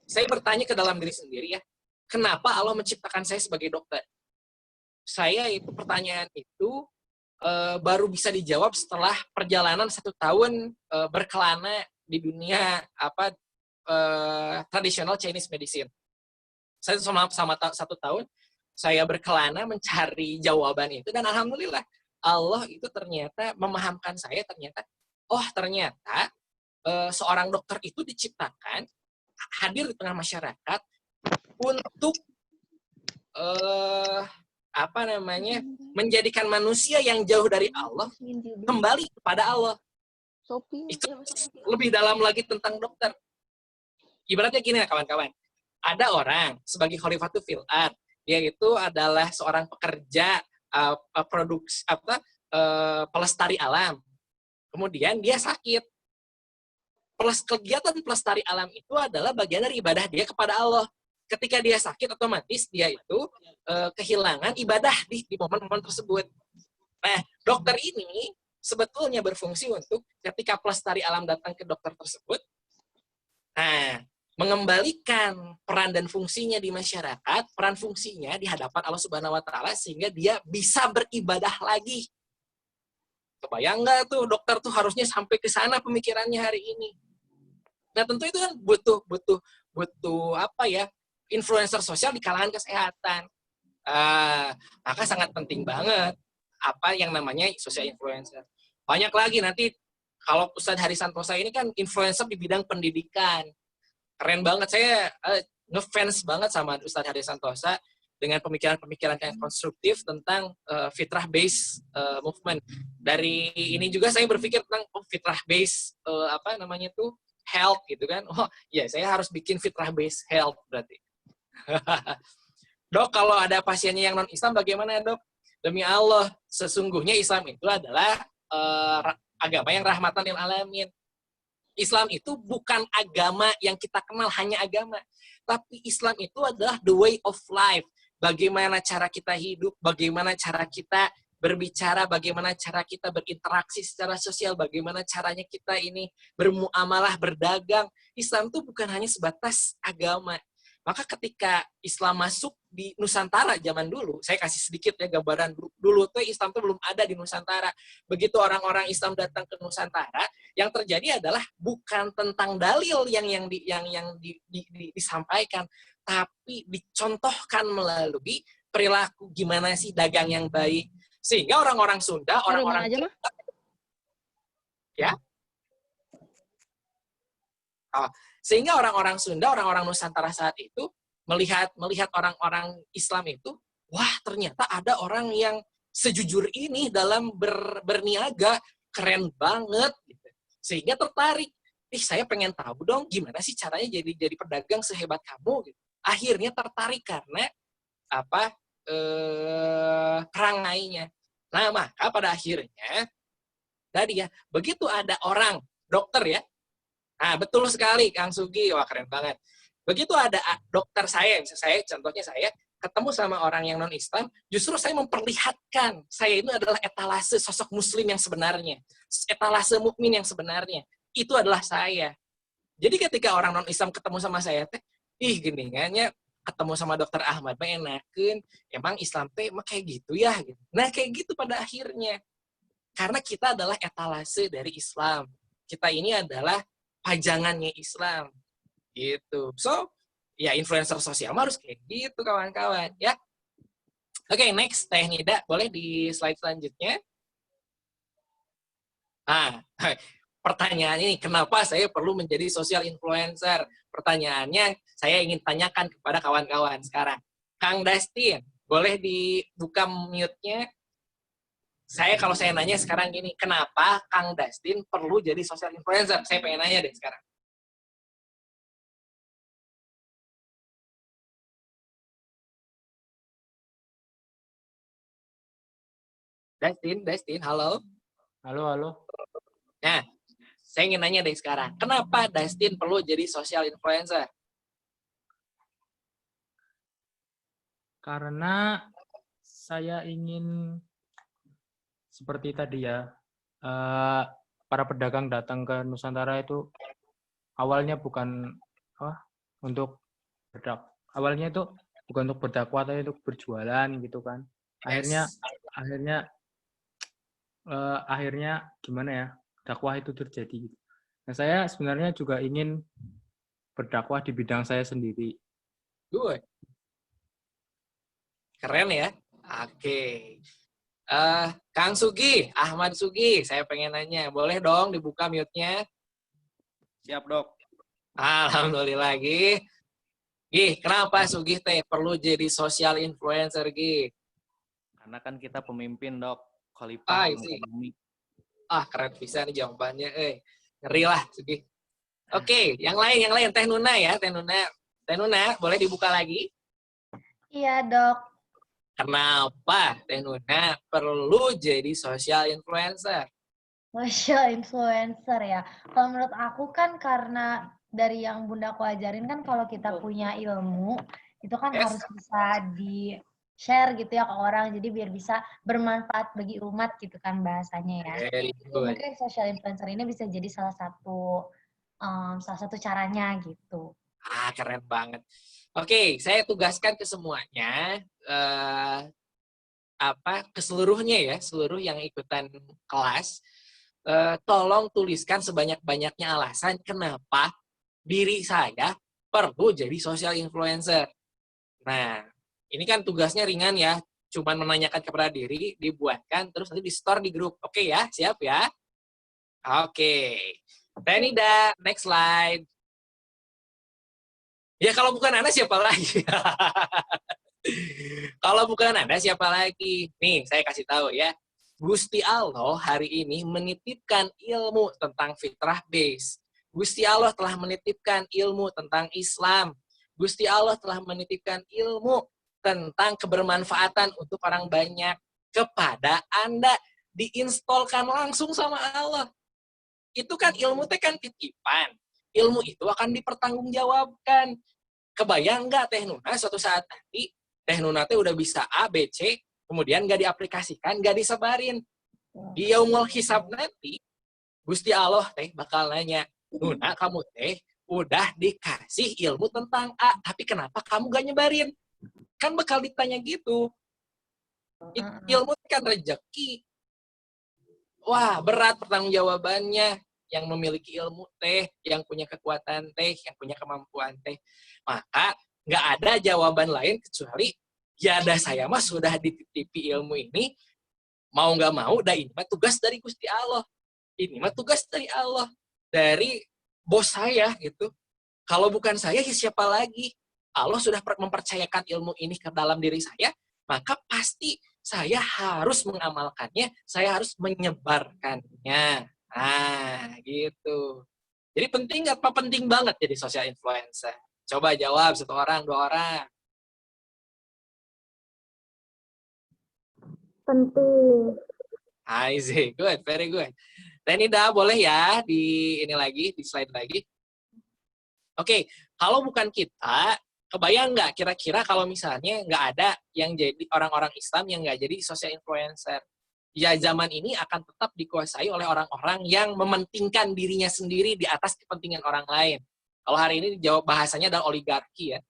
Saya bertanya ke dalam diri sendiri ya, kenapa Allah menciptakan saya sebagai dokter? Pertanyaan itu baru bisa dijawab setelah perjalanan 1 tahun berkelana di dunia tradisional Chinese medicine. Saya selama 1 tahun saya berkelana mencari jawaban itu dan alhamdulillah Allah itu ternyata memahamkan saya ternyata seorang dokter itu diciptakan hadir di tengah masyarakat untuk menjadikan manusia yang jauh dari Allah kembali kepada Allah. Itu lebih dalam lagi tentang dokter. Ibaratnya gini ya kawan-kawan. Ada orang sebagai khalifatul fil ard, dia itu adalah seorang pekerja pelestari alam. Kemudian dia sakit. Kegiatan pelestari alam itu adalah bagian dari ibadah dia kepada Allah. Ketika dia sakit, otomatis dia itu kehilangan ibadah di momen-momen tersebut. Nah, dokter ini sebetulnya berfungsi untuk ketika pelestari alam datang ke dokter tersebut, mengembalikan peran dan fungsinya di masyarakat, peran fungsinya di hadapan Allah Subhanahu wa Ta'ala, sehingga dia bisa beribadah lagi. Kebayang nggak tuh, dokter tuh harusnya sampai ke sana pemikirannya hari ini. Nah, tentu itu kan butuh influencer sosial di kalangan kesehatan. Maka sangat penting banget yang namanya social influencer. Banyak lagi nanti kalau Ustadz Haris Santosa ini kan influencer di bidang pendidikan. Keren banget, saya ngefans banget sama Ustadz Haris Santosa dengan pemikiran-pemikiran yang konstruktif tentang fitrah-based movement. Dari ini juga saya berpikir tentang fitrah-based health gitu kan. Oh, ya saya harus bikin fitrah-based health berarti. Dok, kalau ada pasiennya yang non-Islam bagaimana, Dok? Demi Allah, sesungguhnya Islam itu adalah agama yang rahmatan lil alamin. Islam itu bukan agama yang kita kenal hanya agama, tapi Islam itu adalah the way of life. Bagaimana cara kita hidup, bagaimana cara kita berbicara, bagaimana cara kita berinteraksi secara sosial, bagaimana caranya kita ini bermuamalah, berdagang. Islam itu bukan hanya sebatas agama. Maka ketika Islam masuk di Nusantara zaman dulu, saya kasih sedikit ya gambaran dulu tuh Islam tuh belum ada di Nusantara. Begitu orang-orang Islam datang ke Nusantara, yang terjadi adalah bukan tentang dalil yang disampaikan, tapi dicontohkan melalui perilaku gimana sih dagang yang baik. Sehingga orang-orang Sunda, orang-orang ya. Sehingga orang-orang Sunda, orang-orang Nusantara saat itu melihat orang-orang Islam itu, wah ternyata ada orang yang sejujur ini dalam berniaga, keren banget. Gitu. Sehingga tertarik, saya pengen tahu dong gimana sih caranya jadi pedagang sehebat kamu. Gitu. Akhirnya tertarik karena perangainya. Nah maka pada akhirnya, tadi ya, begitu ada orang dokter ya. Nah, betul sekali, Kang Sugi. Wah, keren banget. Begitu ada dokter saya, misalnya contohnya saya, ketemu sama orang yang non-Islam, justru saya memperlihatkan, saya ini adalah etalase sosok muslim yang sebenarnya. Etalase mukmin yang sebenarnya. Itu adalah saya. Jadi ketika orang non-Islam ketemu sama saya, geningannya ketemu sama dokter Ahmad, enakeun, emang Islam mah kayak gitu ya. Gitu. Nah, kayak gitu pada akhirnya. Karena kita adalah etalase dari Islam. Kita ini adalah pajangannya Islam gitu. So, ya influencer sosial harus kayak gitu kawan-kawan ya. Oke, next Teh Nida, boleh di slide selanjutnya. Nah, pertanyaan ini kenapa saya perlu menjadi social influencer? Pertanyaannya saya ingin tanyakan kepada kawan-kawan sekarang. Kang Dustin, boleh dibuka mute-nya? Kalau saya nanya sekarang gini, kenapa Kang Dustin perlu jadi social influencer? Saya pengen nanya deh sekarang. Dustin, halo?
Halo.
Nah, saya ingin nanya deh sekarang, kenapa Dustin perlu jadi social influencer?
Karena saya ingin seperti tadi ya, para pedagang datang ke Nusantara itu awalnya bukan untuk awalnya itu bukan untuk berdakwah, tapi untuk berjualan gitu kan. Akhirnya gimana ya, dakwah itu terjadi. Nah, saya sebenarnya juga ingin berdakwah di bidang saya sendiri.
Good. Keren ya. Oke. Kang Sugi, Ahmad Sugi, saya pengen nanya, boleh dong dibuka mute-nya?
Siap, Dok.
Alhamdulillah, kenapa Sugi teh perlu jadi social influencer,
Karena kan kita pemimpin, Dok. Khalifah bumi.
Keren bisa nih jawabannya, Ngeri lah, Sugi. Oke, yang lain, Teh Nuna ya, Teh Nuna, boleh dibuka lagi?
Iya, Dok.
Kenapa Teh Nuna perlu jadi social influencer?
Social influencer ya. Kalau menurut aku kan karena dari yang Bunda aku ajarin kan kalau kita punya ilmu, itu kan harus bisa di-share gitu ya ke orang. Jadi biar bisa bermanfaat bagi umat gitu kan bahasanya ya. Jadi mungkin social influencer ini bisa jadi salah satu caranya gitu.
Keren banget. Oke, saya tugaskan ke semuanya, ke seluruhnya ya, seluruh yang ikutan kelas, tolong tuliskan sebanyak-banyaknya alasan kenapa diri saya perlu jadi social influencer. Nah, ini kan tugasnya ringan ya, cuman menanyakan kepada diri, dibuatkan, terus nanti di-store di grup. Oke ya, siap ya? Oke. Tenida, next slide. Ya kalau bukan Anda siapa lagi? Kalau bukan Anda siapa lagi? Nih, saya kasih tahu ya. Gusti Allah hari ini menitipkan ilmu tentang fitrah base. Gusti Allah telah menitipkan ilmu tentang Islam. Gusti Allah telah menitipkan ilmu tentang kebermanfaatan untuk orang banyak kepada Anda. Diinstalkan langsung sama Allah. Itu kan ilmu teh kan titipan. Ilmu itu akan dipertanggungjawabkan. Kebayang nggak Teh Nuna suatu saat nanti Teh Nuna teh udah bisa A, B, C, kemudian nggak diaplikasikan, nggak disebarin. Di yaumul hisab nanti, Gusti Allah teh bakal nanya, Nuna kamu teh udah dikasih ilmu tentang A, tapi kenapa kamu gak nyebarin? Kan bakal ditanya gitu. Ilmu kan rezeki. Wah, berat pertanggungjawabannya. Yang memiliki ilmu teh, yang punya kekuatan teh, yang punya kemampuan teh. Maka nggak ada jawaban lain kecuali, ya dah saya mah sudah dititipi ilmu ini, mau nggak mau, dah ini mah tugas dari Gusti Allah. Ini mah tugas dari Allah. Dari bos saya gitu. Kalau bukan saya, ya siapa lagi? Allah sudah mempercayakan ilmu ini ke dalam diri saya, maka pasti saya harus mengamalkannya, saya harus menyebarkannya. Nah, gitu. Jadi penting nggak? Apa penting banget jadi social influencer? Coba jawab 1 orang, 2 orang.
Penting.
I see, good, very good. Tenida, boleh ya di slide lagi. Oke, kalau bukan kita, kebayang nggak kira-kira kalau misalnya nggak ada yang jadi orang-orang Islam yang nggak jadi social influencer? Ya zaman ini akan tetap dikuasai oleh orang-orang yang mementingkan dirinya sendiri di atas kepentingan orang lain. Kalau hari ini dijawab bahasanya adalah oligarki ya.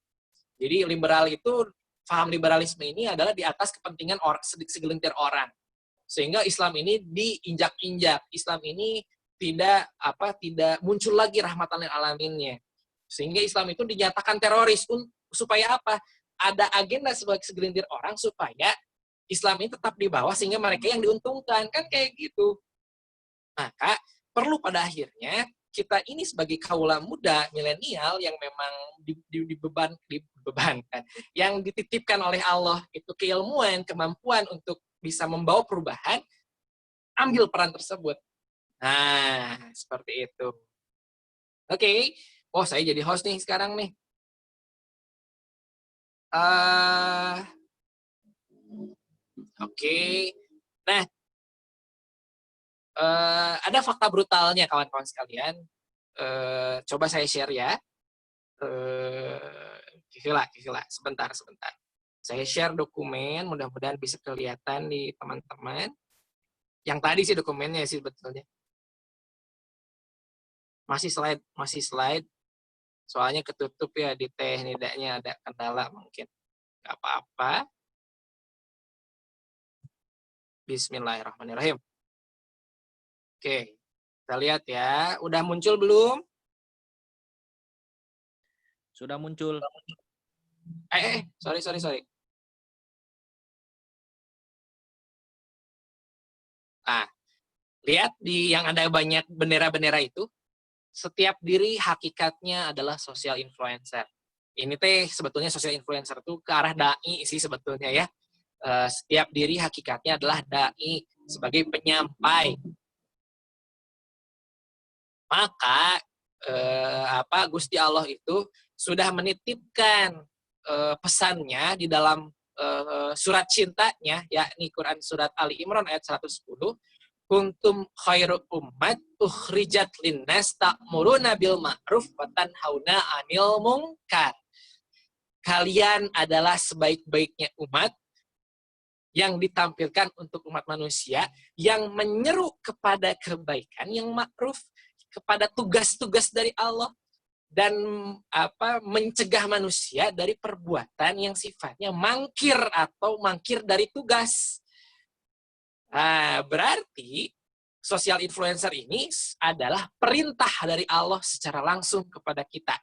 Jadi liberal itu, paham liberalisme ini adalah di atas kepentingan segelintir orang. Sehingga Islam ini diinjak-injak. Islam ini tidak muncul lagi rahmatan lil alaminnya. Sehingga Islam itu dinyatakan teroris. Supaya apa? Ada agenda sebagai segelintir orang supaya Islam ini tetap di bawah sehingga mereka yang diuntungkan. Kan kayak gitu. Maka perlu pada akhirnya kita ini sebagai kaula muda, milenial yang memang dibebankan, yang dititipkan oleh Allah itu keilmuan, kemampuan untuk bisa membawa perubahan, ambil peran tersebut. Nah, seperti itu. Oke. Oh, saya jadi host nih sekarang nih. Oke. Nah, ada fakta brutalnya kawan-kawan sekalian. Coba saya share ya. Kikila. Sebentar. Saya share dokumen, mudah-mudahan bisa kelihatan di teman-teman. Yang tadi sih dokumennya sih betulnya. Masih slide. Soalnya ketutup ya di Tenidanya, ada kendala mungkin. Gak apa-apa. Bismillahirrahmanirrahim. Oke, kita lihat ya. Udah muncul belum?
Sudah muncul.
Sorry. Nah, lihat di yang ada banyak bendera-bendera itu, setiap diri hakikatnya adalah social influencer. Ini teh sebetulnya social influencer itu ke arah dai sih sebetulnya ya. Setiap diri hakikatnya adalah dai sebagai penyampai. Maka Gusti Allah itu sudah menitipkan pesannya di dalam surat cintanya, yakni Quran surat Ali Imran ayat 110. Kuntum khairu ummat ukhrijat linnas ta'muruna bil ma'ruf wa tanhauna 'anil munkar. Kalian adalah sebaik-baiknya umat yang ditampilkan untuk umat manusia yang menyeru kepada kebaikan yang ma'ruf, kepada tugas-tugas dari Allah dan mencegah manusia dari perbuatan yang sifatnya mangkir atau mangkir dari tugas. Nah, berarti social influencer ini adalah perintah dari Allah secara langsung kepada kita.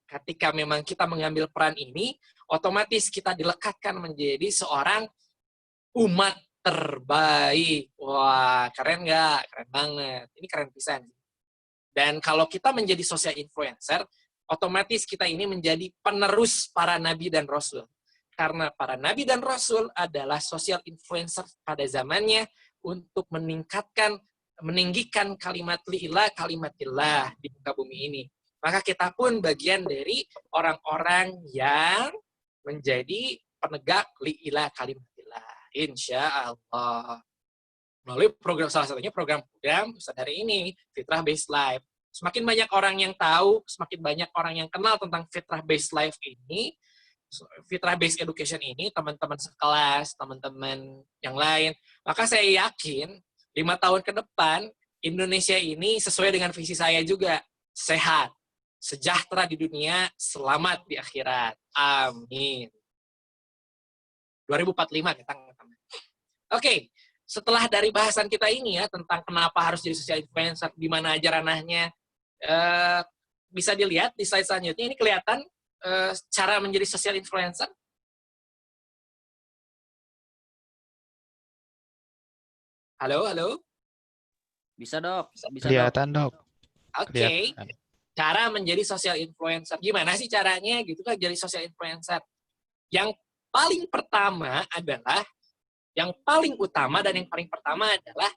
Ketika memang kita mengambil peran ini, otomatis kita dilekatkan menjadi seorang umat terbaik. Wah, keren nggak? Keren banget. Ini keren pisan. Dan kalau kita menjadi social influencer, otomatis kita ini menjadi penerus para nabi dan rasul. Karena para nabi dan rasul adalah social influencer pada zamannya untuk meninggikan kalimat li'ilah, kalimatillah di muka bumi ini. maka kita pun bagian dari orang-orang yang menjadi penegak li'ilah kalimatillah. Insya Allah. Melalui program, salah satunya program-program Ustadz hari ini, Fitrah Based Life. Semakin banyak orang yang tahu, semakin banyak orang yang kenal tentang Fitrah Based Life ini, Fitrah Based Education ini, teman-teman sekelas, teman-teman yang lain, maka saya yakin 5 tahun ke depan, Indonesia ini sesuai dengan visi saya juga, sehat, sejahtera di dunia, selamat di akhirat. Amin. 2045 kita ngomong. Oke. Setelah dari bahasan kita ini ya, tentang kenapa harus jadi social influencer, di mana aja ranahnya, bisa dilihat di slide selanjutnya. Ini kelihatan cara menjadi social influencer. Halo, halo?
Bisa, Dok. Bisa,
Kelihatan, Dok.
Oke. Cara menjadi social influencer. Gimana sih caranya gitu kan jadi social influencer? Yang paling pertama adalah yang paling utama dan yang paling pertama adalah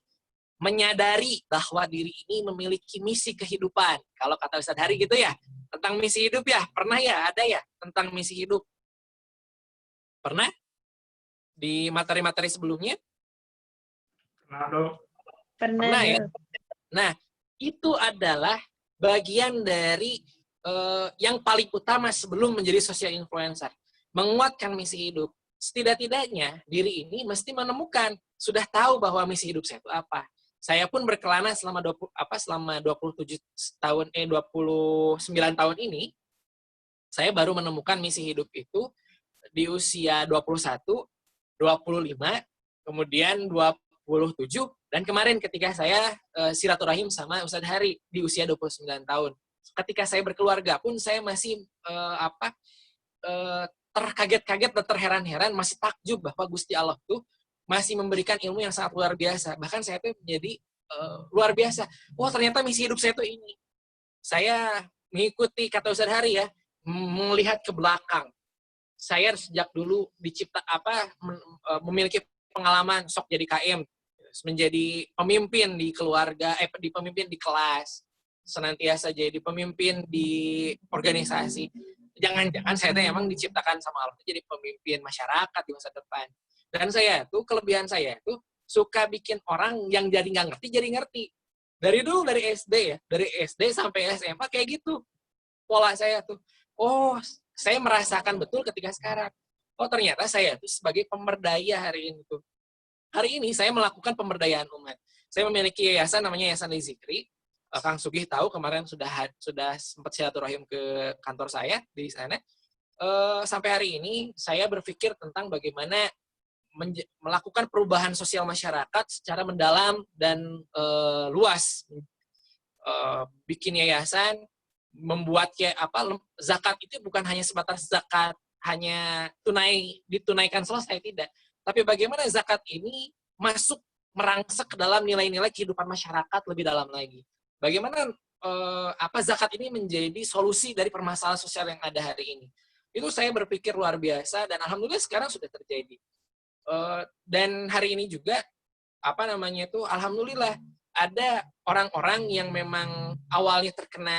menyadari bahwa diri ini memiliki misi kehidupan. Kalau kata Ustadz Hari gitu ya, tentang misi hidup ya, pernah ya, ada ya, tentang misi hidup. Pernah? Di materi-materi sebelumnya? Pernah ya? Nah, itu adalah bagian dari yang paling utama sebelum menjadi social influencer. Menguatkan misi hidup. Setidak-tidaknya diri ini mesti menemukan, sudah tahu bahwa misi hidup saya itu apa. Saya pun berkelana selama 29 tahun ini, saya baru menemukan misi hidup itu di usia 21, 25, kemudian 27, dan kemarin ketika saya silaturahim sama Ustadz Hari di usia 29 tahun. Ketika saya berkeluarga pun saya masih terkaget-kaget dan terheran-heran, masih takjub bahwa Gusti Allah tuh masih memberikan ilmu yang sangat luar biasa. Bahkan saya tuh menjadi luar biasa. Wah, ternyata misi hidup saya tuh ini. Saya mengikuti kata Ustadz Hari ya, melihat ke belakang. Saya sejak dulu memiliki pengalaman sok jadi KM, menjadi pemimpin di keluarga, pemimpin di kelas, senantiasa jadi pemimpin di organisasi. Jangan-jangan saya tuh emang diciptakan sama Allah jadi pemimpin masyarakat di masa depan. Dan saya tuh, kelebihan saya tuh suka bikin orang yang jadi nggak ngerti, jadi ngerti. Dari dulu, dari SD ya, dari SD sampai SMA kayak gitu. Pola saya tuh, oh saya merasakan betul ketika sekarang. Oh ternyata saya tuh sebagai pemberdaya hari ini tuh. Hari ini saya melakukan pemberdayaan umat. Saya memiliki yayasan namanya Yayasan Lizikri. Kang Sugih tahu kemarin sudah sempat silaturahim ke kantor saya di sana. Sampai hari ini saya berpikir tentang bagaimana melakukan perubahan sosial masyarakat secara mendalam dan luas. Bikin yayasan, membuat zakat itu bukan hanya sebatas zakat hanya ditunaikan selesai, tidak. Tapi bagaimana zakat ini masuk merangsek ke dalam nilai-nilai kehidupan masyarakat lebih dalam lagi. Bagaimana zakat ini menjadi solusi dari permasalahan sosial yang ada hari ini. Itu saya berpikir luar biasa dan alhamdulillah sekarang sudah terjadi. Dan hari ini juga alhamdulillah ada orang-orang yang memang awalnya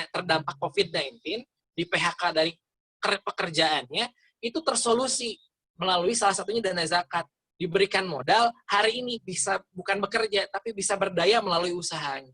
terdampak COVID-19 di PHK dari pekerjaannya itu tersolusi melalui salah satunya dana zakat. Diberikan modal, hari ini bisa bukan bekerja tapi bisa berdaya melalui usahanya.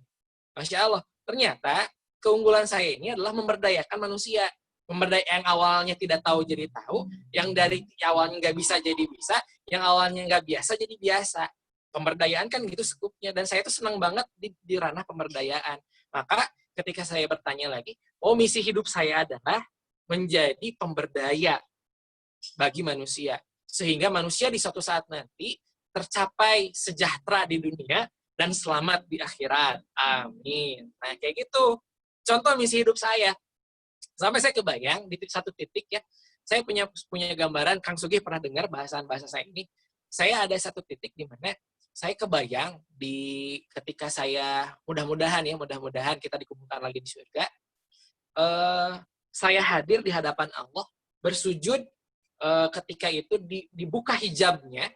Masya Allah, ternyata keunggulan saya ini adalah memberdayakan manusia. Yang awalnya tidak tahu jadi tahu, yang dari awalnya nggak bisa jadi bisa, yang awalnya nggak biasa jadi biasa. Pemberdayaan kan gitu skupnya, dan saya tuh senang banget di ranah pemberdayaan. Maka ketika saya bertanya lagi, misi hidup saya adalah menjadi pemberdaya bagi manusia. Sehingga manusia di suatu saat nanti tercapai sejahtera di dunia, dan selamat di akhirat. Amin. Nah, kayak gitu. Contoh misi hidup saya. Sampai saya kebayang di satu titik ya, saya punya gambaran, Kang Sugih pernah dengar bahasa saya ini. Saya ada satu titik di mana saya kebayang ketika saya mudah-mudahan kita dikumpulkan lagi di surga. Saya hadir di hadapan Allah, bersujud ketika itu dibuka hijabnya,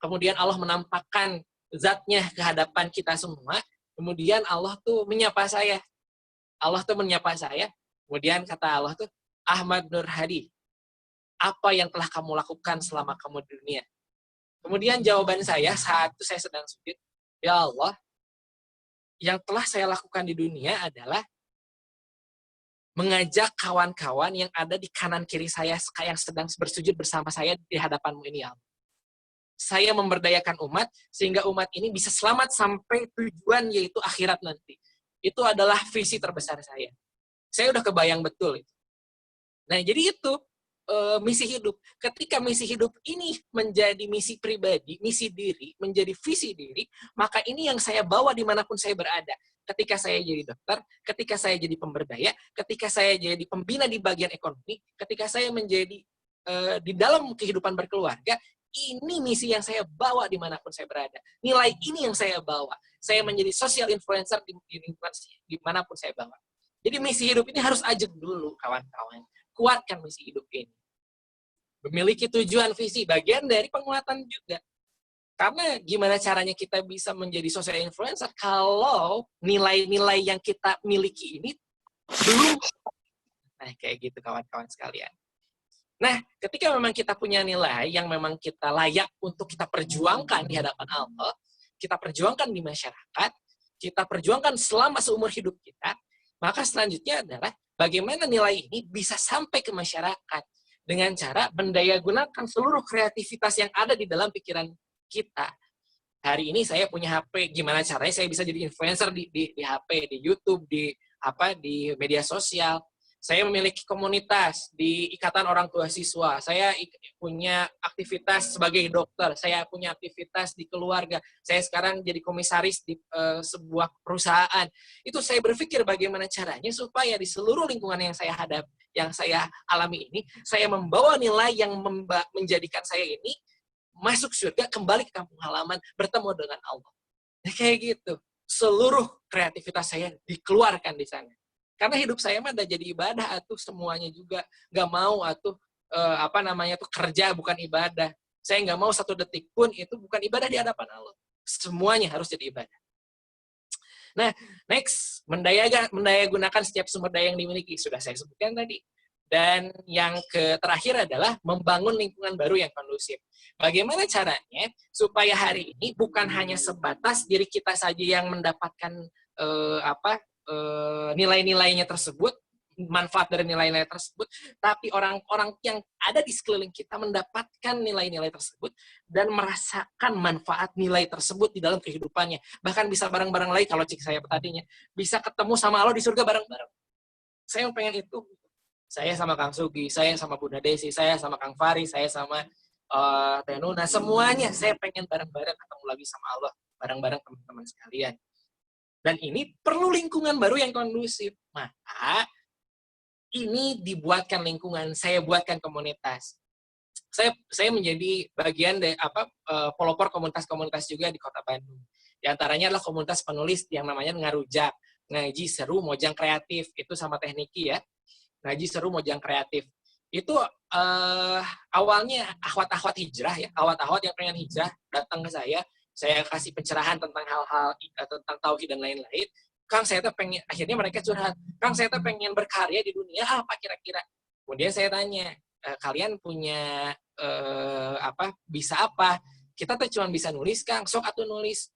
kemudian Allah menampakkan zatnya ke hadapan kita semua, kemudian Allah tuh menyapa saya. Kemudian kata Allah tuh, Ahmad Nur Hadi, apa yang telah kamu lakukan selama kamu di dunia? Kemudian jawaban saya saat itu saya sedang sujud, ya Allah, yang telah saya lakukan di dunia adalah mengajak kawan-kawan yang ada di kanan kiri saya yang sedang bersujud bersama saya di hadapanmu ini, ya Allah. Saya memberdayakan umat sehingga umat ini bisa selamat sampai tujuan yaitu akhirat nanti. Itu adalah visi terbesar saya. Saya udah kebayang betul itu. Nah, jadi itu misi hidup. Ketika misi hidup ini menjadi misi pribadi, misi diri, menjadi visi diri, maka ini yang saya bawa dimanapun saya berada. Ketika saya jadi dokter, ketika saya jadi pemberdaya, ketika saya jadi pembina di bagian ekonomi, ketika saya menjadi di dalam kehidupan berkeluarga, ini misi yang saya bawa dimanapun saya berada. Nilai ini yang saya bawa. Saya menjadi social influencer dimanapun saya bawa. Jadi misi hidup ini harus ajak dulu, kawan-kawan. Kuatkan misi hidup ini. Memiliki tujuan visi, bagian dari penguatan juga. Karena gimana caranya kita bisa menjadi social influencer kalau nilai-nilai yang kita miliki ini belum. Nah, kayak gitu kawan-kawan sekalian. Nah, ketika memang kita punya nilai yang memang kita layak untuk kita perjuangkan di hadapan Allah, kita perjuangkan di masyarakat, kita perjuangkan selama seumur hidup kita, maka selanjutnya adalah bagaimana nilai ini bisa sampai ke masyarakat dengan cara mendayagunakan seluruh kreativitas yang ada di dalam pikiran kita. Hari ini saya punya HP, gimana caranya saya bisa jadi influencer di HP, di YouTube, di media sosial. Saya memiliki komunitas di Ikatan Orang Tua Siswa. Saya punya aktivitas sebagai dokter. Saya punya aktivitas di keluarga. Saya sekarang jadi komisaris di sebuah perusahaan. Itu saya berpikir bagaimana caranya supaya di seluruh lingkungan yang saya hadapi, yang saya alami ini, saya membawa nilai yang menjadikan saya ini masuk surga, kembali ke kampung halaman, bertemu dengan Allah. Nah, kayak gitu. Seluruh kreativitas saya dikeluarkan di sana. Karena hidup saya mah udah jadi ibadah atuh semuanya juga. Nggak mau atuh kerja bukan ibadah. Saya nggak mau satu detik pun itu bukan ibadah di hadapan Allah. Semuanya harus jadi ibadah. Nah, next, mendayagunakan setiap sumber daya yang dimiliki. Sudah saya sebutkan tadi. Dan yang terakhir adalah membangun lingkungan baru yang kondusif. Bagaimana caranya supaya hari ini bukan hanya sebatas diri kita saja yang mendapatkan nilai-nilainya tersebut, manfaat dari nilai-nilai tersebut, tapi orang-orang yang ada di sekeliling kita mendapatkan nilai-nilai tersebut dan merasakan manfaat nilai tersebut di dalam kehidupannya. Bahkan bisa bareng-bareng lagi, kalau cik saya tadinya, bisa ketemu sama Allah di surga bareng-bareng. Saya pengen itu. Saya sama Kang Sugi, saya sama Bunda Desi, saya sama Kang Fari, saya sama Teh Nuna, semuanya saya pengen bareng-bareng ketemu lagi sama Allah, bareng-bareng teman-teman sekalian. Dan ini perlu lingkungan baru yang kondusif. Maka ini dibuatkan lingkungan, saya buatkan komunitas. Saya menjadi bagian dari pelopor komunitas-komunitas juga di Kota Bandung. Di antaranya adalah komunitas penulis yang namanya Ngarujak, Ngaji Seru Mojang Kreatif, itu sama Tekniki ya. Ngaji Seru Mojang Kreatif. Itu awalnya akhwat-akhwat hijrah ya, akhwat-akhwat yang pengen hijrah datang ke saya kasih pencerahan tentang hal-hal tentang tauhid dan lain-lain. Kang, saya tuh pengen, akhirnya mereka curhat, Kang, saya tuh pengen berkarya di dunia, apa kira-kira? Kemudian saya tanya, kalian punya bisa apa? Kita tuh cuma bisa nulis, Kang, sok atuh nulis.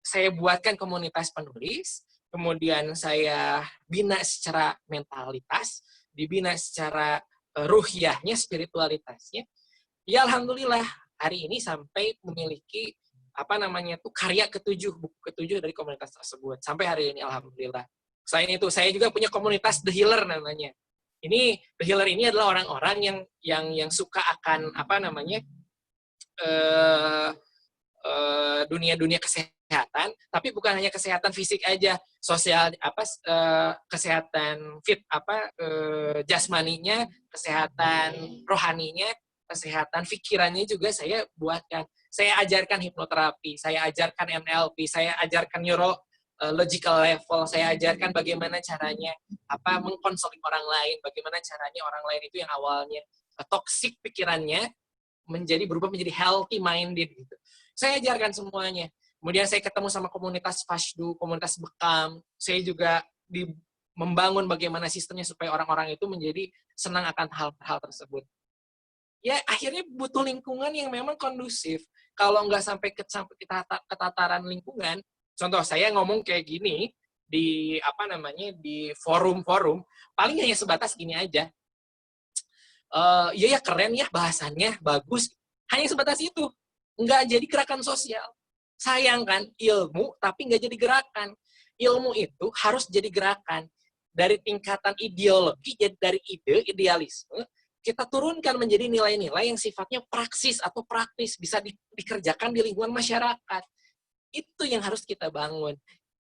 Saya buatkan komunitas penulis, kemudian saya bina secara mentalitas, dibina secara ruhiyahnya, spiritualitasnya. Ya alhamdulillah, hari ini sampai memiliki karya buku ketujuh dari komunitas tersebut. Sampai hari ini alhamdulillah. Selain itu, saya juga punya komunitas The Healer namanya. Ini The Healer ini adalah orang-orang yang suka akan dunia-dunia kesehatan, tapi bukan hanya kesehatan fisik aja, sosial kesehatan jasmaninya, kesehatan rohaninya, kesehatan pikirannya juga saya buatkan. Saya ajarkan hipnoterapi, saya ajarkan NLP, saya ajarkan neurological level, saya ajarkan bagaimana caranya mengkonseling orang lain, bagaimana caranya orang lain itu yang awalnya toksik pikirannya berubah menjadi healthy minded gitu. Saya ajarkan semuanya. Kemudian saya ketemu sama komunitas Fashdu, komunitas Bekam. Saya juga membangun bagaimana sistemnya supaya orang-orang itu menjadi senang akan hal-hal tersebut. Ya akhirnya butuh lingkungan yang memang kondusif. Kalau nggak sampai ke tataran lingkungan, contoh saya ngomong kayak gini di di forum-forum, paling hanya sebatas gini aja. Iya ya keren ya bahasannya bagus, hanya sebatas itu, nggak jadi gerakan sosial. Sayang kan ilmu tapi nggak jadi gerakan. Ilmu itu harus jadi gerakan dari tingkatan ideologi, dari idealisme kita turunkan menjadi nilai-nilai yang sifatnya praksis atau praktis, bisa dikerjakan di lingkungan masyarakat. Itu yang harus kita bangun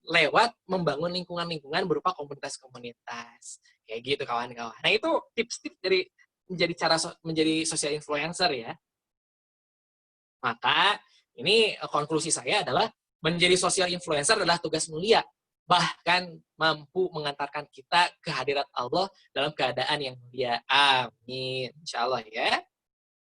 lewat membangun lingkungan-lingkungan berupa komunitas-komunitas. Kayak gitu kawan-kawan. Nah, itu tips-tips dari menjadi social influencer ya. Maka ini konklusi saya adalah menjadi social influencer adalah tugas mulia, bahkan mampu mengantarkan kita ke hadirat Allah dalam keadaan yang mulia. Amin. Insya Allah ya.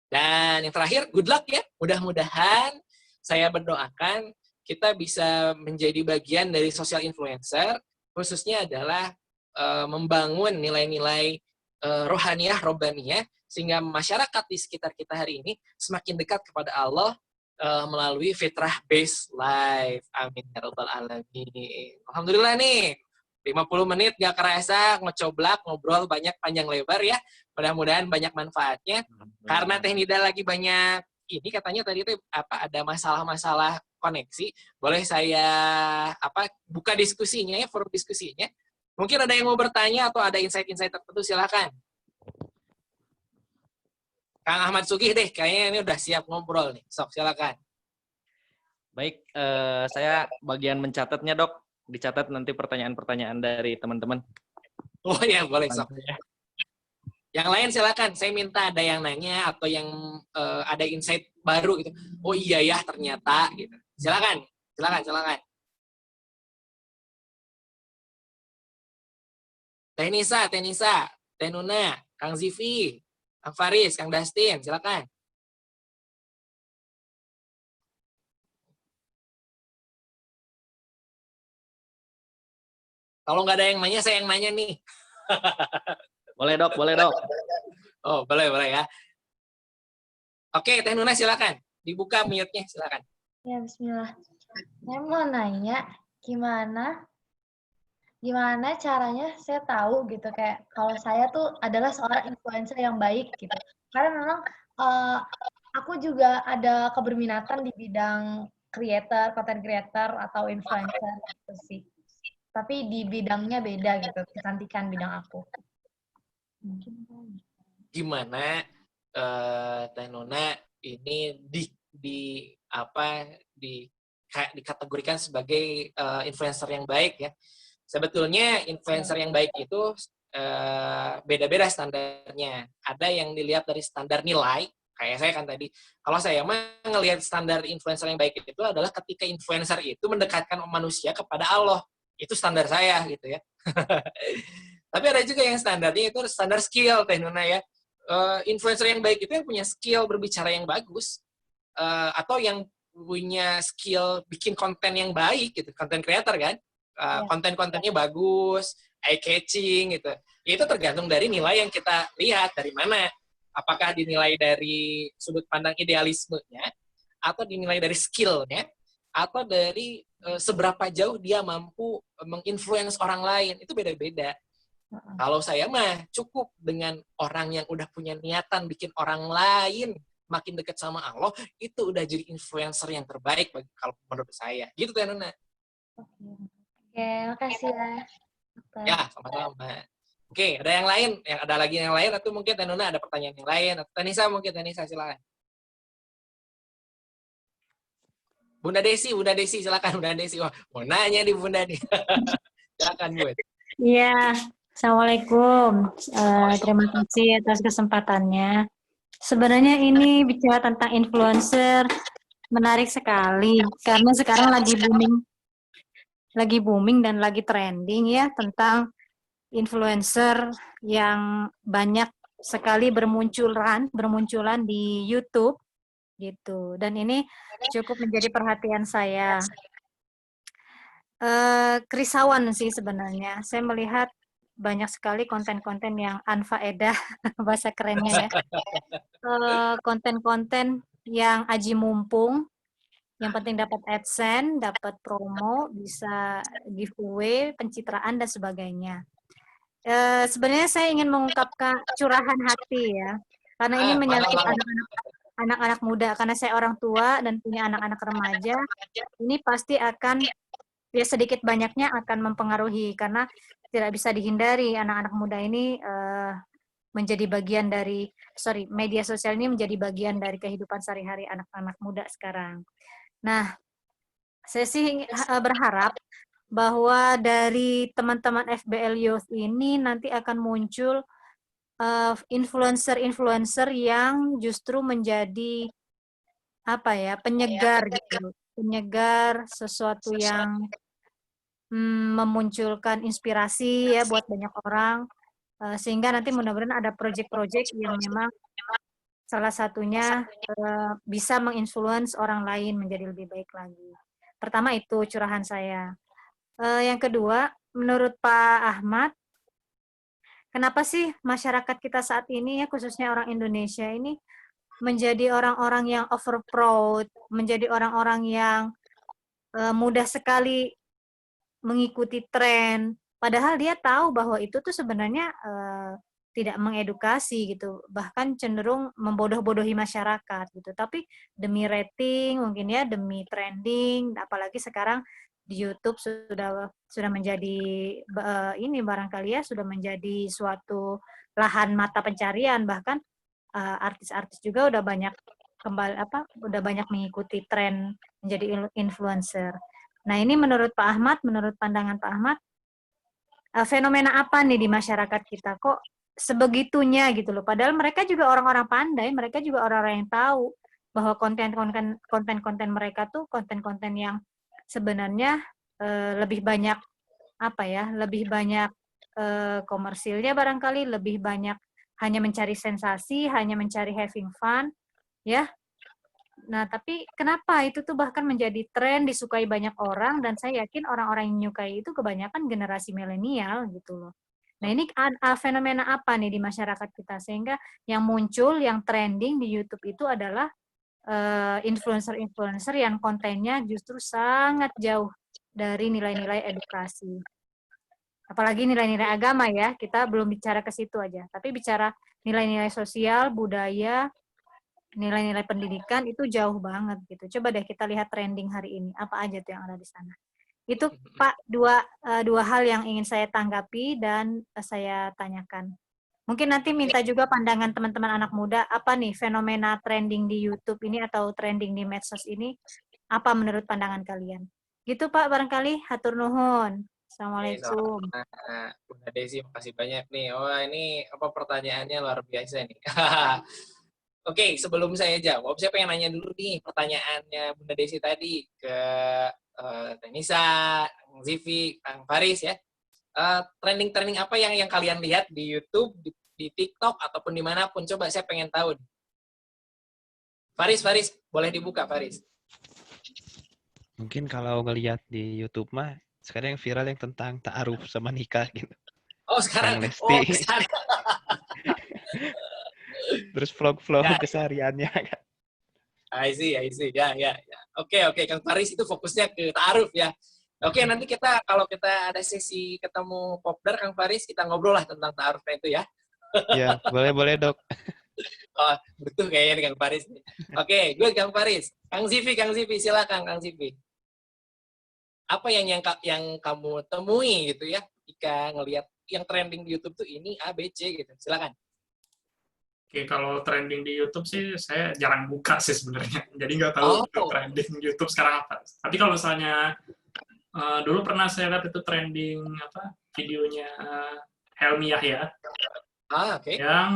Dan yang terakhir, good luck ya. Mudah-mudahan saya berdoakan kita bisa menjadi bagian dari social influencer, khususnya adalah membangun nilai-nilai rohaniyah, robbaniyah, sehingga masyarakat di sekitar kita hari ini semakin dekat kepada Allah melalui fitrah based life. Amin ya rabbal alamin. Alhamdulillah nih 50 menit gak kerasa ngecoblak, ngobrol banyak panjang lebar ya. Mudah-mudahan banyak manfaatnya. Karena Teh Nida lagi banyak ini katanya tadi itu ada masalah-masalah koneksi. Boleh saya buka diskusinya ya, forum diskusinya. Mungkin ada yang mau bertanya atau ada insight-insight tertentu, silakan. Kang Ahmad Sugih deh, kayaknya ini udah siap ngobrol nih. Sok, silakan.
Baik, saya bagian mencatatnya, Dok. Dicatat nanti pertanyaan-pertanyaan dari teman-teman.
Oh ya, boleh, sok. Yang lain silakan, saya minta ada yang nanya atau yang ada insight baru gitu. Oh iya ya, ternyata gitu. Silakan. Teh Nisa, Teh Nuna, Kang Zivi, Kang Faris, Kang Dustin, silakan. Kalau nggak ada yang nanya, saya yang nanya nih.
Boleh, Dok.
Oh, boleh ya. Oke, Teh Nuna silakan. Dibuka mute-nya, silakan.
Ya, bismillah. Saya mau nanya, gimana caranya saya tahu gitu, kayak kalau saya tuh adalah seorang influencer yang baik gitu. Karena memang aku juga ada keberminatan di bidang content creator atau influencer gitu sih. Tapi di bidangnya beda gitu, kecantikan bidang aku.
Gimana Teh Nuna ini dikategorikan sebagai influencer yang baik ya. Sebetulnya influencer yang baik itu beda-beda standarnya. Ada yang dilihat dari standar nilai, kayak saya kan tadi. Kalau saya mah ngelihat standar influencer yang baik itu adalah ketika influencer itu mendekatkan manusia kepada Allah. Itu standar saya gitu ya. Tapi ada juga yang standarnya itu standar skill, Teh Nuna ya. Influencer yang baik itu yang punya skill berbicara yang bagus. Atau yang punya skill bikin konten yang baik gitu, konten creator kan. Konten-kontennya bagus, eye-catching gitu. Itu tergantung dari nilai yang kita lihat dari mana. Apakah dinilai dari sudut pandang idealismenya, atau dinilai dari skillnya, atau dari seberapa jauh dia mampu menginfluence orang lain. Itu beda-beda. Kalau saya mah cukup dengan orang yang udah punya niatan bikin orang lain makin dekat sama Allah, itu udah jadi influencer yang terbaik kalau menurut saya. Gitu Teh Nuna.
Oke, makasih ya.
Ya, sama-sama. Oke, ada yang lain? Ada lagi yang lain atau mungkin Teh Nuna ada pertanyaan yang lain? Atau Teh Nisa silakan. Bunda Desi silakan Bunda Desi. Wah, mau nanya nih Bunda nih. Silakan Bun.
Iya, Assalamualaikum. Terima kasih atas kesempatannya. Sebenarnya ini bicara tentang influencer menarik sekali karena sekarang lagi booming dan lagi trending ya tentang influencer yang banyak sekali bermunculan di YouTube gitu. Dan ini cukup menjadi perhatian saya. Kerisauan sih sebenarnya. Saya melihat banyak sekali konten-konten yang anfaedah, bahasa kerennya ya. Konten-konten yang aji mumpung, yang penting dapat AdSense, dapat promo, bisa giveaway, pencitraan, dan sebagainya. Sebenarnya saya ingin mengungkapkan curahan hati ya, karena ini menyangkut anak-anak muda, karena saya orang tua dan punya anak-anak remaja, ini pasti akan, ya sedikit banyaknya akan mempengaruhi, karena tidak bisa dihindari anak-anak muda ini menjadi bagian dari, media sosial ini menjadi bagian dari kehidupan sehari-hari anak-anak muda sekarang. Nah, saya sih berharap bahwa dari teman-teman FBL Youth ini nanti akan muncul influencer-influencer yang justru menjadi apa ya, penyegar gitu, penyegar sesuatu yang memunculkan inspirasi ya buat banyak orang, sehingga nanti mudah-mudahan ada proyek-proyek yang memang salah satunya bisa menginfluence orang lain menjadi lebih baik lagi. Pertama itu curahan saya. Yang kedua, menurut Pak Ahmad, kenapa sih masyarakat kita saat ini ya, khususnya orang Indonesia ini, menjadi orang-orang yang over proud, menjadi orang-orang yang mudah sekali mengikuti tren, padahal dia tahu bahwa itu tuh sebenarnya tidak mengedukasi gitu, bahkan cenderung membodoh-bodohi masyarakat gitu. Tapi demi rating mungkin ya, demi trending, apalagi sekarang di YouTube sudah menjadi ini barangkali ya, sudah menjadi suatu lahan mata pencarian, bahkan artis-artis juga udah banyak udah banyak mengikuti tren menjadi influencer. Nah, ini menurut Pak Ahmad, menurut pandangan Pak Ahmad, fenomena apa nih di masyarakat kita kok sebegitunya gitu loh. Padahal mereka juga orang-orang pandai, mereka juga orang-orang yang tahu bahwa konten-konten mereka tuh konten-konten yang sebenarnya lebih banyak apa ya, lebih banyak komersilnya barangkali, lebih banyak hanya mencari sensasi, hanya mencari having fun, ya. Nah, tapi kenapa itu tuh bahkan menjadi tren, disukai banyak orang, dan saya yakin orang-orang yang menyukai itu kebanyakan generasi milenial gitu loh. Nah, ini fenomena apa nih di masyarakat kita, sehingga yang muncul, yang trending di YouTube itu adalah influencer-influencer yang kontennya justru sangat jauh dari nilai-nilai edukasi. Apalagi nilai-nilai agama ya, kita belum bicara ke situ aja. Tapi bicara nilai-nilai sosial, budaya, nilai-nilai pendidikan itu jauh banget gitu. Coba deh kita lihat trending hari ini, apa aja tuh yang ada di sana. Itu Pak, dua hal yang ingin saya tanggapi dan saya tanyakan. Mungkin nanti minta juga pandangan teman-teman anak muda, apa nih fenomena trending di YouTube ini atau trending di medsos ini, apa menurut pandangan kalian? Gitu Pak, barangkali. Hatur nuhun. Assalamualaikum.
Bunda Desi, makasih banyak nih. Wah, ini apa pertanyaannya luar biasa nih. Oke, sebelum saya jawab, saya pengen nanya dulu nih pertanyaannya Bunda Desi tadi ke Nisa, Kang Zivi, Kang Faris ya. Trending-trending apa yang kalian lihat di YouTube, di TikTok, ataupun dimanapun. Coba saya pengen tahu. Faris, boleh dibuka Faris.
Mungkin kalau ngelihat di YouTube mah, sekarang yang viral yang tentang ta'aruf sama nikah gitu.
Oh, sekarang?
Lesti.
Oh, sekarang.
Terus vlog-vlog kesehariannya kan.
I see. Ya. Oke, Kang Faris itu fokusnya ke ta'aruf ya. Oke, nanti kalau kita ada sesi ketemu Popdar, Kang Faris, kita ngobrol lah tentang ta'arufnya itu ya.
Ya, boleh Dok.
Oh, betul kayaknya nih Kang Faris. Oke, gue Kang Faris. Kang Zivi, silakan Kang Zivi. Apa yang kamu temui gitu ya ketika ngelihat yang trending di YouTube tuh ini A, B, C gitu. Silakan.
Oke, kalau trending di YouTube sih saya jarang buka sih sebenarnya. Jadi nggak tahu trending YouTube sekarang apa. Tapi kalau misalnya dulu pernah saya lihat itu trending videonya Helmi Yahya.
Oke.
Yang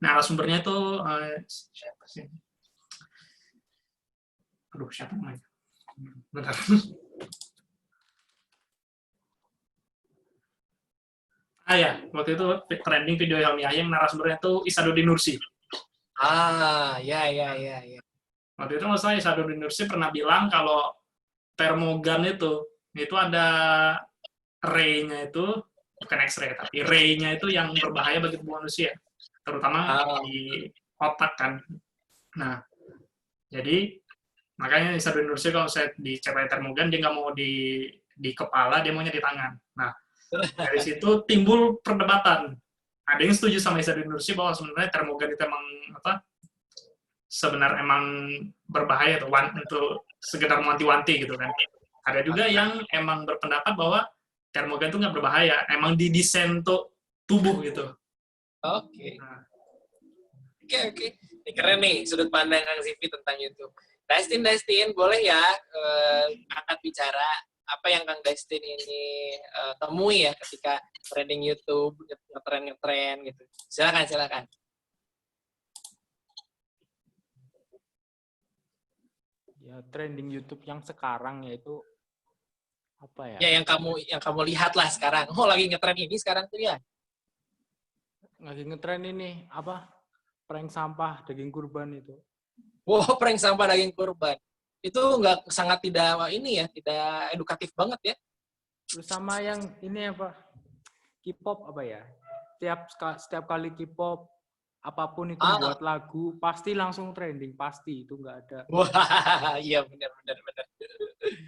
narasumbernya itu siapa sih? Aduh, siapa namanya? Bentar. Ya, waktu itu trending video Helmi Yahya yang narasumbernya itu Isaduddin Nursi.
Ya.
Waktu itu maksudnya Isaduddin Nursi pernah bilang kalau termogan itu ada ray-nya itu bukan X-ray, tapi ray-nya itu yang berbahaya bagi tubuh manusia, terutama di otak kan. Nah, jadi makanya di Indonesia kalau saya di CPI Termogan, dia nggak mau di kepala, dia maunya di tangan. Nah, dari situ timbul perdebatan. Ada yang setuju sama Isad Nursi bahwa sebenarnya termogan itu emang sebenarnya emang berbahaya tuh, untuk sekedar wanti-wanti gitu kan. Ada juga yang emang berpendapat bahwa termogan itu nggak berbahaya, emang didesain untuk tubuh gitu.
Oke. Oke. Ini keren nih sudut pandang Kang Zivi tentang YouTube. Destin, boleh ya angkat bicara apa yang Kang Destin ini temui ya ketika trending YouTube, ngetren gitu. Silakan.
Ya, trending YouTube yang sekarang yaitu apa ya?
Ya yang kamu lihat lah sekarang. Oh, lagi ngetren ini sekarang tuh ya.
Lagi ngetren ini apa? Prank sampah daging kurban itu.
Wow, prank sampah daging kurban. Itu sangat tidak edukatif banget ya.
Terus sama yang ini apa? K-pop apa ya? Setiap kali K-pop apapun itu buat lagu pasti langsung trending, pasti itu nggak ada.
Wah, iya benar.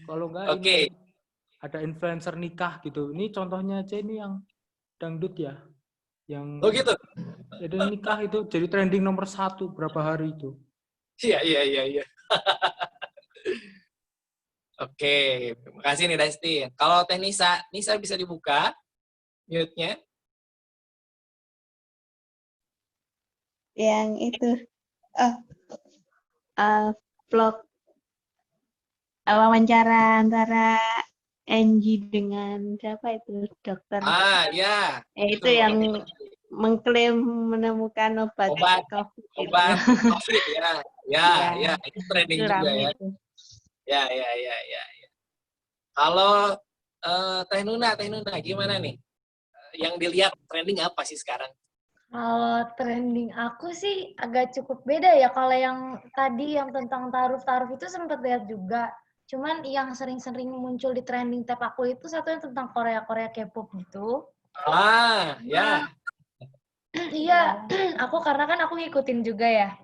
Kalau nggak ini ada influencer nikah gitu. Ini contohnya aja ini yang dangdut ya. Yang
gitu.
Jadi nikah itu jadi trending nomor 1 berapa hari itu.
Iya. Oke, makasih nih Destin. Kalau Teh Nisa bisa dibuka mute-nya.
Yang itu vlog wawancara antara Angie dengan siapa itu dokter?
Ya.
Itu yang mengklaim menemukan obat COVID.
Obat COVID ya. Itu trending
itu
juga ya. Ya. Kalau Teh Nuna gimana nih? Yang dilihat trending apa sih sekarang?
Kalau trending aku sih agak cukup beda ya. Kalau yang tadi yang tentang taruh-taruh itu sempat lihat juga. Cuman yang sering-sering muncul di trending tab aku itu satu yang tentang Korea K-pop gitu.
Ya.
Iya, karena kan aku ngikutin juga ya.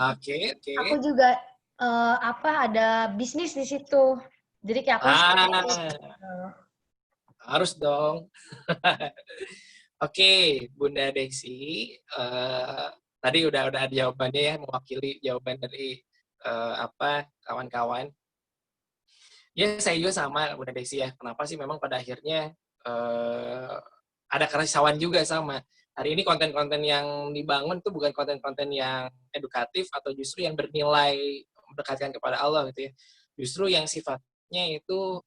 Oke.
Aku juga ada bisnis di situ. Jadi kayak aku
harus dong. Oke, Bunda Desi, tadi udah ada jawabannya ya, mewakili jawaban dari kawan-kawan. Ya, saya juga sama Bunda Desi ya. Kenapa sih memang pada akhirnya ada kerisauan juga sama. Hari ini konten-konten yang dibangun itu bukan konten-konten yang edukatif atau justru yang bernilai mendekatkan kepada Allah gitu ya. Justru yang sifatnya itu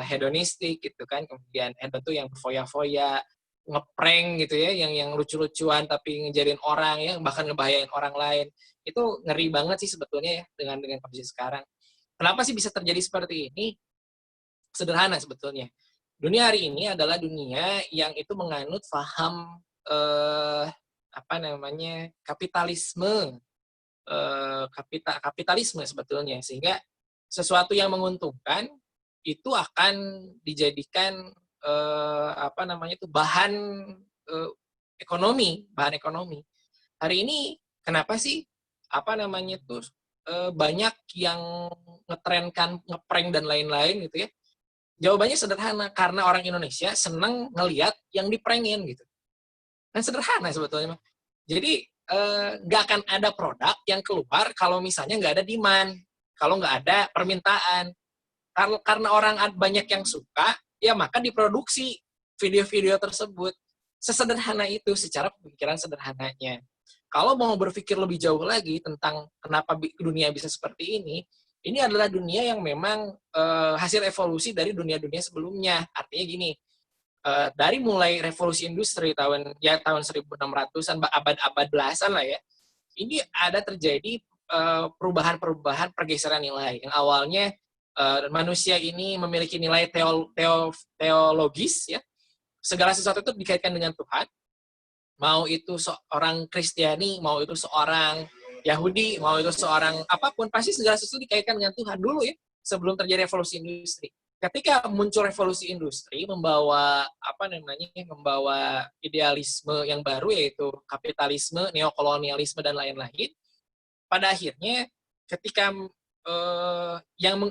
hedonistik gitu kan. Kemudian hedon itu yang berfoya-foya, ngeprank gitu ya, yang lucu-lucuan tapi ngejarin orang ya, bahkan ngebahayain orang lain. Itu ngeri banget sih sebetulnya ya dengan kondisi sekarang. Kenapa sih bisa terjadi seperti ini? Sederhana sebetulnya. Dunia hari ini adalah dunia yang itu menganut paham kapitalisme sebetulnya, sehingga sesuatu yang menguntungkan itu akan dijadikan bahan ekonomi. Hari ini kenapa sih banyak yang ngetrenkan, ngeprank dan lain-lain gitu ya? Jawabannya sederhana, karena orang Indonesia seneng ngelihat yang diprengin gitu. Dan sederhana sebetulnya. Jadi nggak akan ada produk yang keluar kalau misalnya nggak ada demand, kalau nggak ada permintaan. Karena orang banyak yang suka, ya maka diproduksi video-video tersebut. Sesederhana itu secara pemikiran sederhananya. Kalau mau berpikir lebih jauh lagi tentang kenapa dunia bisa seperti ini adalah dunia yang memang hasil evolusi dari dunia-dunia sebelumnya. Artinya gini, dari mulai revolusi industri tahun 1600-an, abad belasan lah ya, ini ada terjadi perubahan-perubahan pergeseran nilai. Yang awalnya manusia ini memiliki nilai teologis, ya, segala sesuatu itu dikaitkan dengan Tuhan, mau itu seorang Kristiani, mau itu seorang Yahudi, mau itu seorang apapun, pasti segala sesuatu dikaitkan dengan Tuhan dulu ya, sebelum terjadi revolusi industri. ketika muncul revolusi industri membawa membawa idealisme yang baru, yaitu kapitalisme, neokolonialisme dan lain-lain, pada akhirnya ketika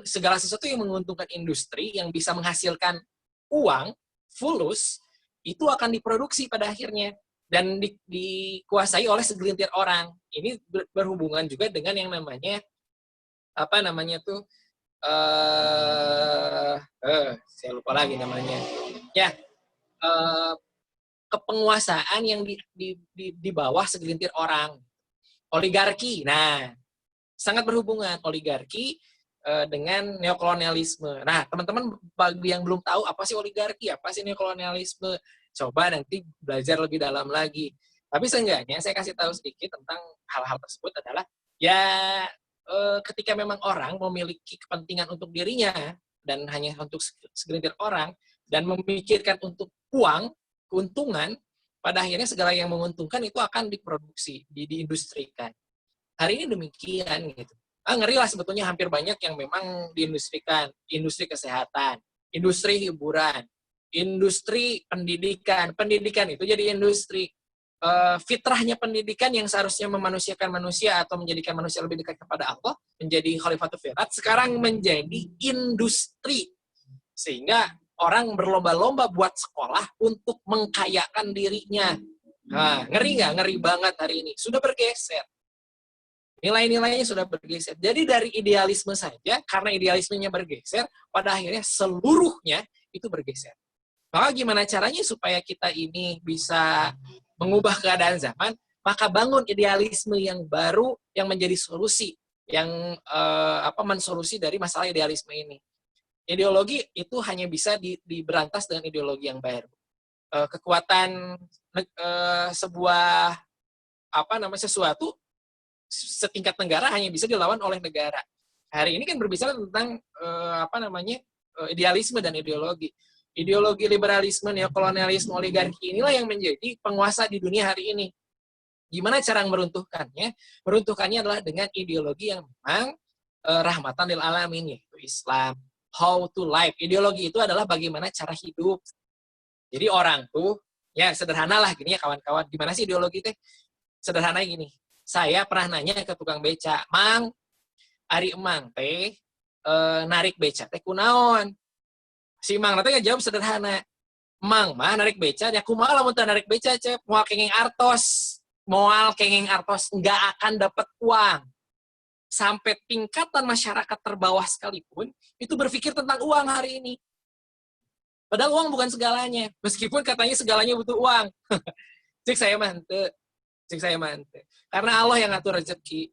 segala sesuatu yang menguntungkan industri yang bisa menghasilkan uang fulus itu akan diproduksi pada akhirnya dan dikuasai oleh segelintir orang. Ini berhubungan juga dengan yang namanya saya lupa lagi namanya. Ya, kepenguasaan yang di bawah segelintir orang. Oligarki. Nah, sangat berhubungan oligarki dengan neokolonialisme. Nah, teman-teman bagi yang belum tahu apa sih oligarki, apa sih neokolonialisme, coba nanti belajar lebih dalam lagi. Tapi seenggaknya saya kasih tahu sedikit tentang hal-hal tersebut adalah ya ketika memang orang memiliki kepentingan untuk dirinya dan hanya untuk segelintir orang dan memikirkan untuk uang, keuntungan, pada akhirnya segala yang menguntungkan itu akan diproduksi, diindustrikan. Hari ini demikian gitu. Ngeri lah sebetulnya hampir banyak yang memang diindustrikan. Industri kesehatan, industri hiburan, industri pendidikan. Pendidikan itu jadi industri. Fitrahnya pendidikan yang seharusnya memanusiakan manusia atau menjadikan manusia lebih dekat kepada Allah, menjadi khalifatul firat, sekarang menjadi industri. Sehingga orang berlomba-lomba buat sekolah untuk mengkayakan dirinya. Nah, ngeri nggak? Ngeri banget hari ini. Sudah bergeser. Nilai-nilainya sudah bergeser. Jadi dari idealisme saja, karena idealismenya bergeser, pada akhirnya seluruhnya itu bergeser. Maka gimana caranya supaya kita ini bisa mengubah keadaan zaman? Maka bangun idealisme yang baru yang menjadi solusi, yang mensolusi dari masalah idealisme ini. Ideologi itu hanya bisa diberantas dengan ideologi yang baru. Kekuatan sesuatu setingkat negara hanya bisa dilawan oleh negara. Hari ini kan berbicara tentang idealisme dan ideologi. Ideologi liberalisme, neokolonialisme, oligarki inilah yang menjadi penguasa di dunia hari ini. Gimana cara meruntuhkannya? Meruntuhkannya adalah dengan ideologi yang memang rahmatan lil alamin, yaitu Islam. How to live. Ideologi itu adalah bagaimana cara hidup. Jadi orang tuh, ya sederhana lah gini ya kawan-kawan. Gimana sih ideologi teh? Sederhana gini. Saya pernah nanya ke tukang beca, Mang, ari emang teh narik beca teh kunaon? Si Mang nanti jawab sederhana. Mang mah narik beca, ya kumaha lamun teu narik beca cep, moal kenging artos nggak akan dapat uang. Sampai tingkatan masyarakat terbawah sekalipun itu berpikir tentang uang hari ini. Padahal uang bukan segalanya, meskipun katanya segalanya butuh uang. Cek saya mante. Karena Allah yang ngatur rezeki.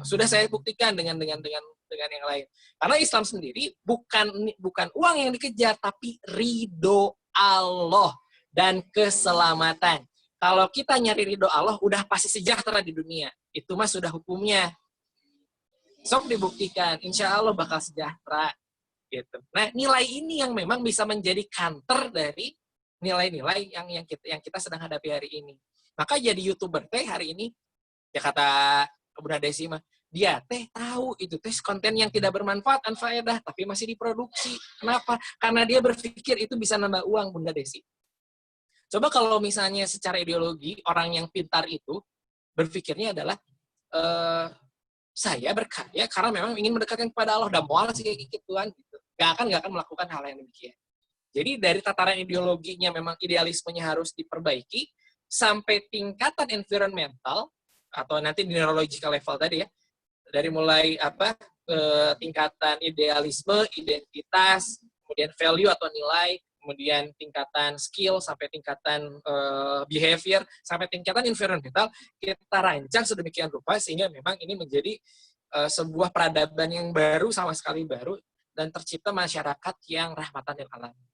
Sudah saya buktikan dengan yang lain. Karena Islam sendiri bukan uang yang dikejar, tapi ridho Allah dan keselamatan. Kalau kita nyari ridho Allah, udah pasti sejahtera di dunia. Itu mah sudah hukumnya. Sok dibuktikan, insya Allah bakal sejahtera. Gitu. Nah, nilai ini yang memang bisa menjadi counter dari nilai-nilai yang kita sedang hadapi hari ini. Maka jadi YouTuber teh hari ini, ya kata Bunda Desi mah, dia teh tahu itu teh konten yang tidak bermanfaat, anfaedah, tapi masih diproduksi. Kenapa? Karena dia berpikir itu bisa nambah uang, Bunda Desi. Coba kalau misalnya secara ideologi, orang yang pintar itu berpikirnya adalah, saya berkarya karena memang ingin mendekatkan kepada Allah, dan moal sih kayak gituan. Gitu. Gak akan melakukan hal yang demikian. Jadi dari tataran ideologinya memang idealismenya harus diperbaiki, sampai tingkatan environmental, atau nanti di neurological level tadi ya, dari mulai tingkatan idealisme, identitas, kemudian value atau nilai, kemudian tingkatan skill, sampai tingkatan behavior, sampai tingkatan environmental, kita rancang sedemikian rupa sehingga memang ini menjadi sebuah peradaban yang baru, sama sekali baru, dan tercipta masyarakat yang rahmatan lil alamin.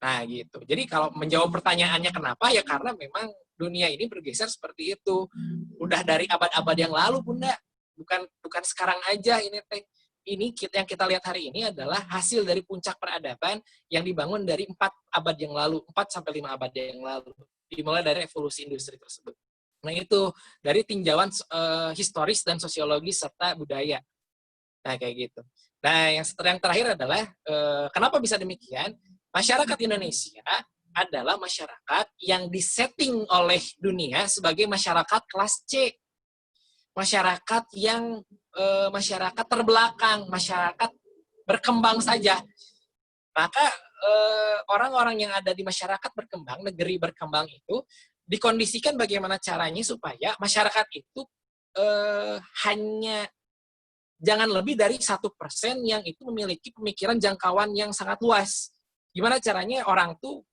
Nah gitu. Jadi kalau menjawab pertanyaannya kenapa, ya karena memang dunia ini bergeser seperti itu. Udah dari abad-abad yang lalu, Bunda. Bukan sekarang aja ini teh. Ini yang kita lihat hari ini adalah hasil dari puncak peradaban yang dibangun dari 4 abad yang lalu, 4-5 abad yang lalu. Dimulai dari evolusi industri tersebut. Nah itu dari tinjauan historis dan sosiologis serta budaya. Nah kayak gitu. Nah, yang terakhir adalah kenapa bisa demikian? Masyarakat Indonesia adalah masyarakat yang disetting oleh dunia sebagai masyarakat kelas C. Masyarakat yang masyarakat terbelakang, masyarakat berkembang saja. Maka orang-orang yang ada di masyarakat berkembang, negeri berkembang itu dikondisikan bagaimana caranya supaya masyarakat itu hanya jangan lebih dari 1% yang itu memiliki pemikiran jangkauan yang sangat luas. Gimana caranya orang tuh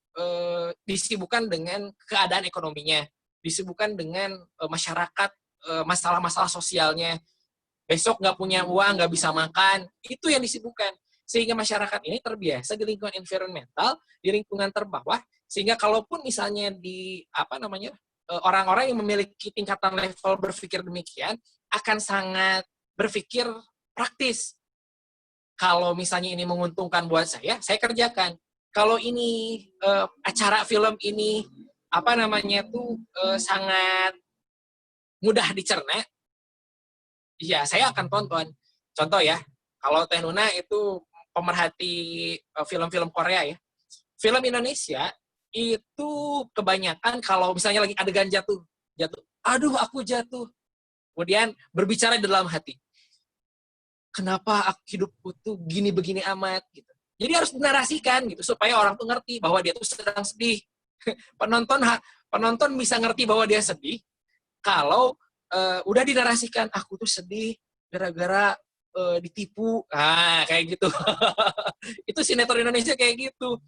disibukkan dengan keadaan ekonominya, disibukkan dengan masyarakat, masalah-masalah sosialnya. Besok nggak punya uang, nggak bisa makan, itu yang disibukkan. Sehingga masyarakat ini terbiasa di lingkungan environmental, di lingkungan terbawah, sehingga kalaupun misalnya di orang-orang yang memiliki tingkatan level berpikir demikian akan sangat berpikir praktis. Kalau misalnya ini menguntungkan buat saya kerjakan. Kalau ini acara film ini sangat mudah dicerna, ya saya akan tonton. Contoh ya, kalau Teh Nuna itu pemerhati film-film Korea ya. Film Indonesia itu kebanyakan kalau misalnya lagi adegan jatuh, aduh aku jatuh. Kemudian berbicara di dalam hati. Kenapa hidupku tuh gini begini amat gitu. Jadi harus dinarasikan gitu supaya orang tuh ngerti bahwa dia tuh sedang sedih. Penonton bisa ngerti bahwa dia sedih kalau udah dinarasikan, aku tuh sedih gara-gara ditipu. Ah, kayak gitu. Itu sinetron Indonesia kayak gitu.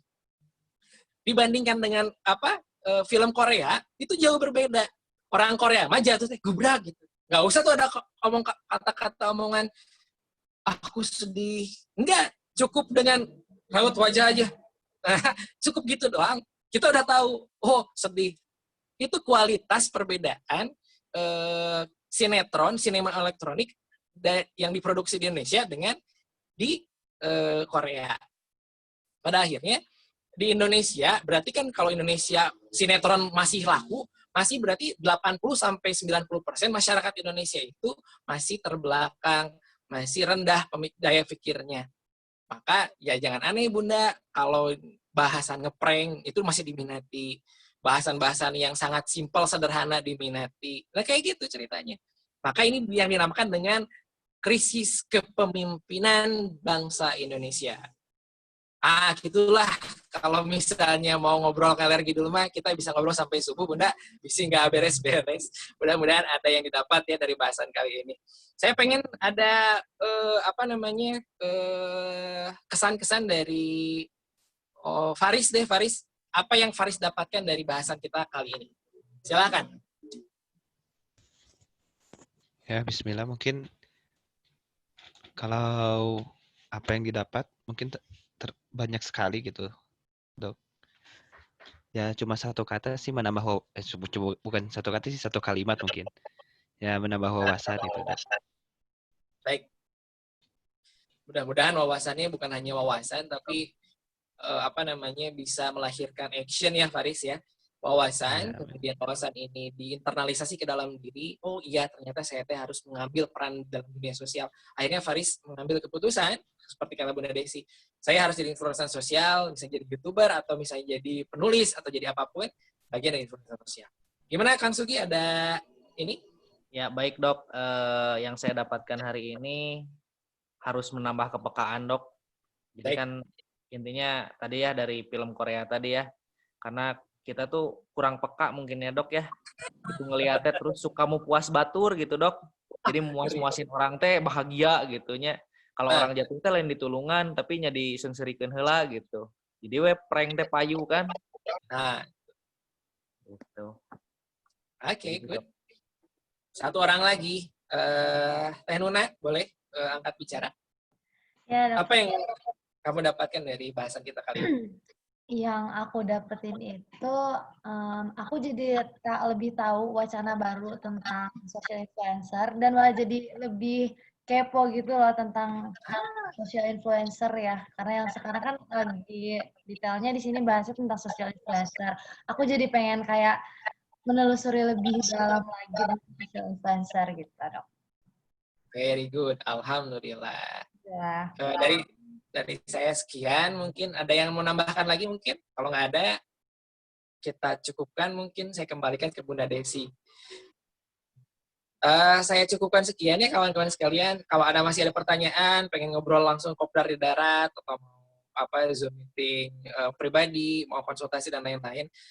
Dibandingkan dengan film Korea, itu jauh berbeda. Orang Korea mah jatuh gubrak gitu. Nggak usah tuh ada kata-kata omongan aku sedih. Enggak, cukup dengan raut wajah aja. Cukup gitu doang. Kita udah tahu, oh sedih. Itu kualitas perbedaan sinetron, sinema elektronik yang diproduksi di Indonesia dengan di Korea. Pada akhirnya, di Indonesia, berarti kan kalau Indonesia sinetron masih laku, masih berarti 80-90% masyarakat Indonesia itu masih terbelakang, masih rendah daya pikirnya. Maka ya jangan aneh Bunda, kalau bahasan ngeprank itu masih diminati. Bahasan-bahasan yang sangat simpel, sederhana diminati. Nah kayak gitu ceritanya. Maka ini yang dinamakan dengan krisis kepemimpinan bangsa Indonesia. Ah, gitulah. Kalau misalnya mau ngobrol alergi dulu mah, kita bisa ngobrol sampai subuh, Bunda. Bisa nggak beres-beres. Mudah-mudahan ada yang didapat ya dari bahasan kali ini. Saya pengen ada kesan-kesan dari Faris deh, Faris. Apa yang Faris dapatkan dari bahasan kita kali ini? Silakan.
Ya, bismillah. Mungkin kalau apa yang didapat, mungkin banyak sekali gitu, Dok. Ya, cuma satu kata sih menambah, bukan satu kata sih, satu kalimat mungkin. Ya, menambah wawasan itu, Dok.
Baik. Mudah-mudahan wawasannya bukan hanya wawasan, tapi bisa melahirkan action ya Faris ya. Wawasan, kemudian wawasan ini diinternalisasi ke dalam diri. Oh iya, ternyata saya harus mengambil peran dalam dunia sosial. Akhirnya Faris mengambil keputusan, seperti kata Bunda Desi, saya harus jadi influencer sosial, bisa jadi YouTuber, atau misalnya jadi penulis, atau jadi apapun, bagian dari influencer sosial. Gimana Kang Sugi, ada ini?
Ya, baik Dok. Yang saya dapatkan hari ini harus menambah kepekaan, Dok. Jadi baik. Kan intinya tadi ya dari film Korea tadi ya, karena kita tuh kurang peka mungkin ya Dok ya, itu ngeliatnya terus suka mau puas batur gitu Dok, jadi muas-muasin orang teh bahagia gitunya. Kalau orang jatuh teh lain ditulungan, tapi nya disengsirikeun heula gitu. Jadi we prank teh payu kan.
Nah,
gitu.
Oke, good. Satu orang lagi, Teh Nuna, boleh angkat bicara?
Ya,
apa yang kamu dapatkan dari bahasan kita kali ini?
Yang aku dapetin itu, aku jadi lebih tahu wacana baru tentang social influencer, dan malah jadi lebih kepo gitu loh tentang social influencer ya. Karena yang sekarang kan lagi detailnya di sini bahasnya tentang social influencer. Aku jadi pengen kayak menelusuri lebih dalam lagi tentang social influencer gitu, Dok.
Very good, alhamdulillah.
Ya.
Dari saya sekian, mungkin ada yang mau nambahkan lagi mungkin? Kalau nggak ada, kita cukupkan, mungkin saya kembalikan ke Bunda Desi. Saya cukupkan sekian ya kawan-kawan sekalian. Kalau masih ada pertanyaan, pengen ngobrol langsung kopdar di darat, atau mau Zoom meeting pribadi, mau konsultasi dan lain-lain,